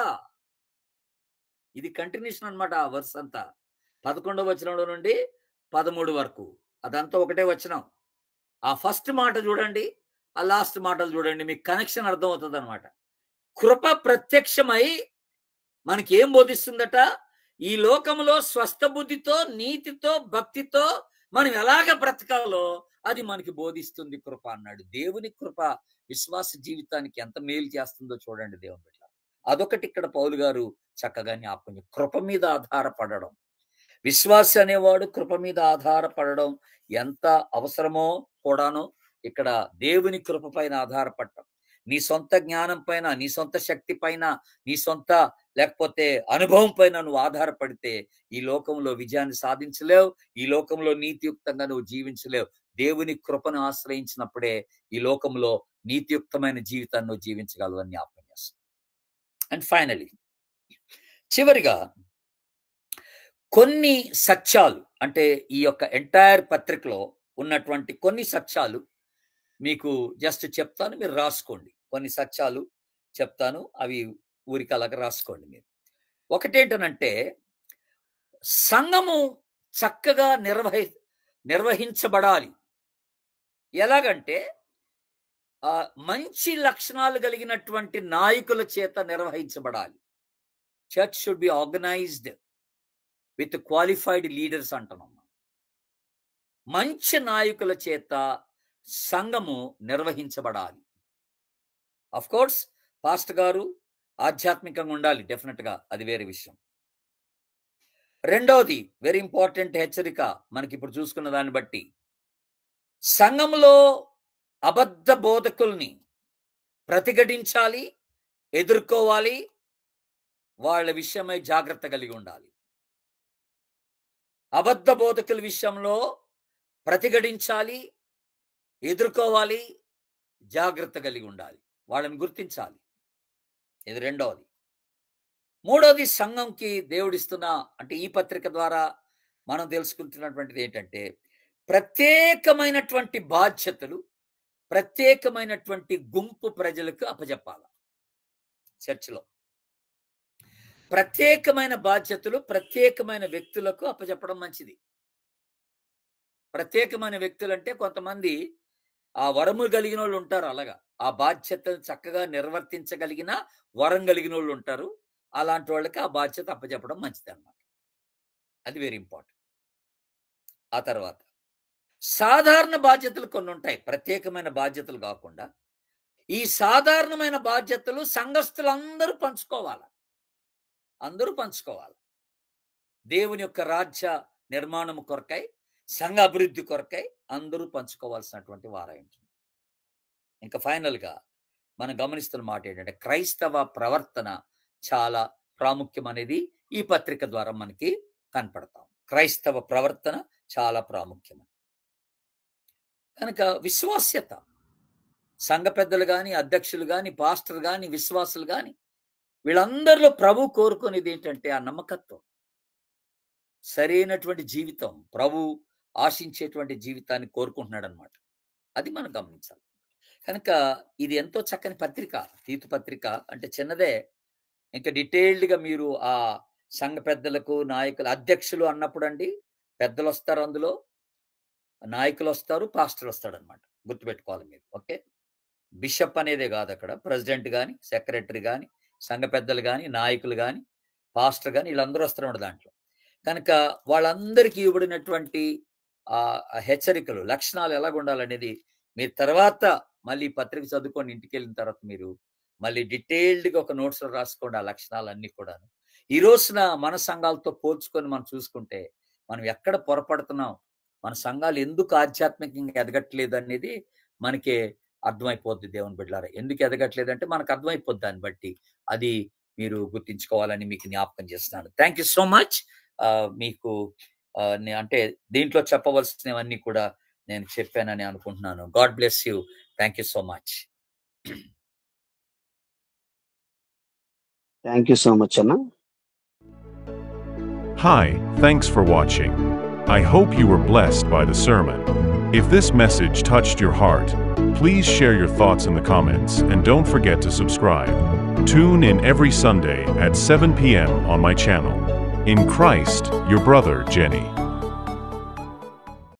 ఇది కంటిన్యూషన్ అన్నమాట. ఆ వర్స్ అంతా 11వ వచనంలో నుండి 13 వరకు అదంతా ఒకటే వచనం. ఆ ఫస్ట్ మాట చూడండి, ఆ లాస్ట్ మాటలు చూడండి, మీకు కనెక్షన్ అర్థమవుతుంది అనమాట. కృప ప్రత్యక్షమై మనకి ఏం బోధిస్తుందట? ఈ లోకంలో స్వస్థ బుద్ధితో, నీతితో, భక్తితో మనం ఎలాగ బ్రతకాలో అది మనకి బోధిస్తుంది కృప అన్నాడు. దేవుని కృప విశ్వాస జీవితానికి ఎంత మేలు చేస్తుందో చూడండి దేవుని బిడ్డ. అదొకటి ఇక్కడ పౌలు గారు చక్కగా జ్ఞాపకం. కృప మీద ఆధారపడడం, విశ్వాసి అనేవాడు కృప మీద ఆధారపడడం ఎంత అవసరమో కూడాను ఇక్కడ దేవుని కృప పైన ఆధారపడటం. నీ సొంత జ్ఞానం పైన, నీ సొంత శక్తి పైన, నీ సొంత లేకపోతే అనుభవం పైన నువ్వు ఆధారపడితే ఈ లోకంలో విజయాన్ని సాధించలేవు, ఈ లోకంలో నీతియుక్తంగా నువ్వు జీవించలేవు. దేవుని కృపను ఆశ్రయించినప్పుడే ఈ లోకంలో నీతియుక్తమైన జీవితాన్ని నువ్వు జీవించగలవు అని జ్ఞాపకం చేస్తాను. అండ్ ఫైనలీ, చివరిగా కొన్ని సత్యాలు, అంటే ఈ యొక్క ఎంటైర్ పత్రికలో ఉన్నటువంటి కొన్ని సత్యాలు మీకు జస్ట్ చెప్తాను, మీరు రాసుకోండి. కొన్ని సత్యాలు చెప్తాను, అవి ఊరికి అలాగా రాసుకోండి మీరు. ఒకటేంటనంటే, సంఘము చక్కగా నిర్వహించబడాలి. ఎలాగంటే మంచి లక్షణాలు కలిగినటువంటి నాయకుల చేత నిర్వహించబడాలి. Church should be organised with qualified leaders అంటున్నాం. మంచి నాయకుల చేత సంఘము నిర్వహించబడాలి. అఫ్ కోర్స్ పాస్టర్ గారు ఆధ్యాత్మికంగా ఉండాలి, డెఫినెట్ గా, అది వేరే విషయం. రెండవది వెరీ ఇంపార్టెంట్ హెచ్చరిక మనకి ఇప్పుడు చూసుకున్న దాన్ని బట్టి, సంఘంలో అబద్ధ బోధకుల్ని ప్రతిఘటించాలి, ఎదుర్కోవాలి, వాళ్ళ విషయమై జాగ్రత్త కలిగి ఉండాలి. అబద్ధ బోధకుల విషయంలో ప్రతిఘటించాలి, ఎదుర్కోవాలి, జాగ్రత్త కలిగి ఉండాలి, వాళ్ళని గుర్తించాలి. ఇది రెండవది. మూడవది, సంఘంకి దేవుడిస్తున్న, అంటే ఈ పత్రిక ద్వారా మనం తెలుసుకుంటున్నటువంటిది ఏంటంటే, ప్రత్యేకమైనటువంటి బాధ్యతలు ప్రత్యేకమైనటువంటి గుంపు ప్రజలకు అప్పజెప్పాలి. చర్చిలో ప్రత్యేకమైన బాధ్యతలు ప్రత్యేకమైన వ్యక్తులకు అప్పజెప్పడం మంచిది. ప్రత్యేకమైన వ్యక్తులు అంటే కొంతమంది ఆ వరము కలిగిన వాళ్ళు ఉంటారు. అలాగా ఆ బాధ్యతను చక్కగా నిర్వర్తించగలిగిన వరం కలిగిన వాళ్ళు ఉంటారు. అలాంటి వాళ్ళకి ఆ బాధ్యత అప్పచెప్పడం మంచిది అన్నమాట. అది వెరీ ఇంపార్టెంట్. ఆ తర్వాత సాధారణ బాధ్యతలు కొన్ని ఉంటాయి, ప్రత్యేకమైన బాధ్యతలు కాకుండా. ఈ సాధారణమైన బాధ్యతలు సంఘస్థులందరూ పంచుకోవాలి. అందరూ పంచుకోవాలి. దేవుని యొక్క రాజ్య నిర్మాణం కొరకై, సంఘ అభివృద్ధి కొరకై అందరూ పంచుకోవాల్సినటువంటి వారై ఉంటుంది. ఇంకా ఫైనల్గా మనం గమనిస్తున్న మాట ఏంటంటే, క్రైస్తవ ప్రవర్తన చాలా ప్రాముఖ్యం అనేది ఈ పత్రిక ద్వారా మనకి కనపడతాం. క్రైస్తవ ప్రవర్తన చాలా ప్రాముఖ్యం. కనుక విశ్వాస్యత, సంఘ పెద్దలు కానీ, అధ్యక్షులు కానీ, పాస్టర్ కానీ, విశ్వాసులు కానీ, వీళ్ళందరిలో ప్రభు కోరుకునేది ఏంటంటే ఆ నమ్మకత్వం, సరైనటువంటి జీవితం. ప్రభు ఆశించేటువంటి జీవితాన్ని కోరుకుంటున్నాడు అనమాట. అది మనం గమనించాలి. కనుక ఇది ఎంతో చక్కని పత్రిక. తీతు పత్రిక అంటే చిన్నదే. ఇంకా డీటెయిల్డ్గా మీరు ఆ సంఘ పెద్దలకు, నాయకులు, అధ్యక్షులు అన్నప్పుడు అండి పెద్దలు వస్తారు, అందులో నాయకులు వస్తారు, పాస్టర్ వస్తాడు అనమాట. గుర్తుపెట్టుకోవాలి మీరు. ఓకే, బిషప్ అనేదే కాదు అక్కడ. ప్రెసిడెంట్ కానీ, సెక్రటరీ కానీ, సంఘ పెద్దలు కానీ, నాయకులు కానీ, పాస్టర్ కానీ, వీళ్ళందరూ వస్తారు దాంట్లో. కనుక వాళ్ళందరికీ ఇవ్వబడినటువంటి హెచ్చరికలు, లక్షణాలు ఎలాగ ఉండాలనేది మీరు తర్వాత మళ్ళీ పత్రిక చదువుకొని ఇంటికి వెళ్ళిన తర్వాత మీరు మళ్ళీ డీటెయిల్డ్గా ఒక నోట్స్లో రాసుకోండి ఆ లక్షణాలన్నీ కూడా. ఈ రోజున మన సంఘాలతో పోల్చుకొని మనం చూసుకుంటే మనం ఎక్కడ పొరపడుతున్నాం, మన సంఘాలు ఎందుకు ఆధ్యాత్మికంగా ఎదగట్లేదు అనేది మనకే అర్థమైపోద్ది. దేవుని బిడ్డలారా, ఎందుకు ఎదగట్లేదు అంటే మనకు అర్థమైపోద్ది. దాన్ని బట్టి అది మీరు గుర్తించుకోవాలని మీకు జ్ఞాపకం చేస్తున్నాను. Thank you so much. మీకు అంటే దీంట్లో చెప్పవలసినవన్నీ కూడా నేను చెప్పానని అనుకుంటున్నాను. God bless you. Thank you so much. Thank you so much అన్న. Hi, thanks for watching. I hope you were blessed by the sermon. If this message touched your heart, please share your thoughts in the comments and don't forget to subscribe. Tune in every Sunday at 7 p.m. on my channel. In Christ, your brother Jenny.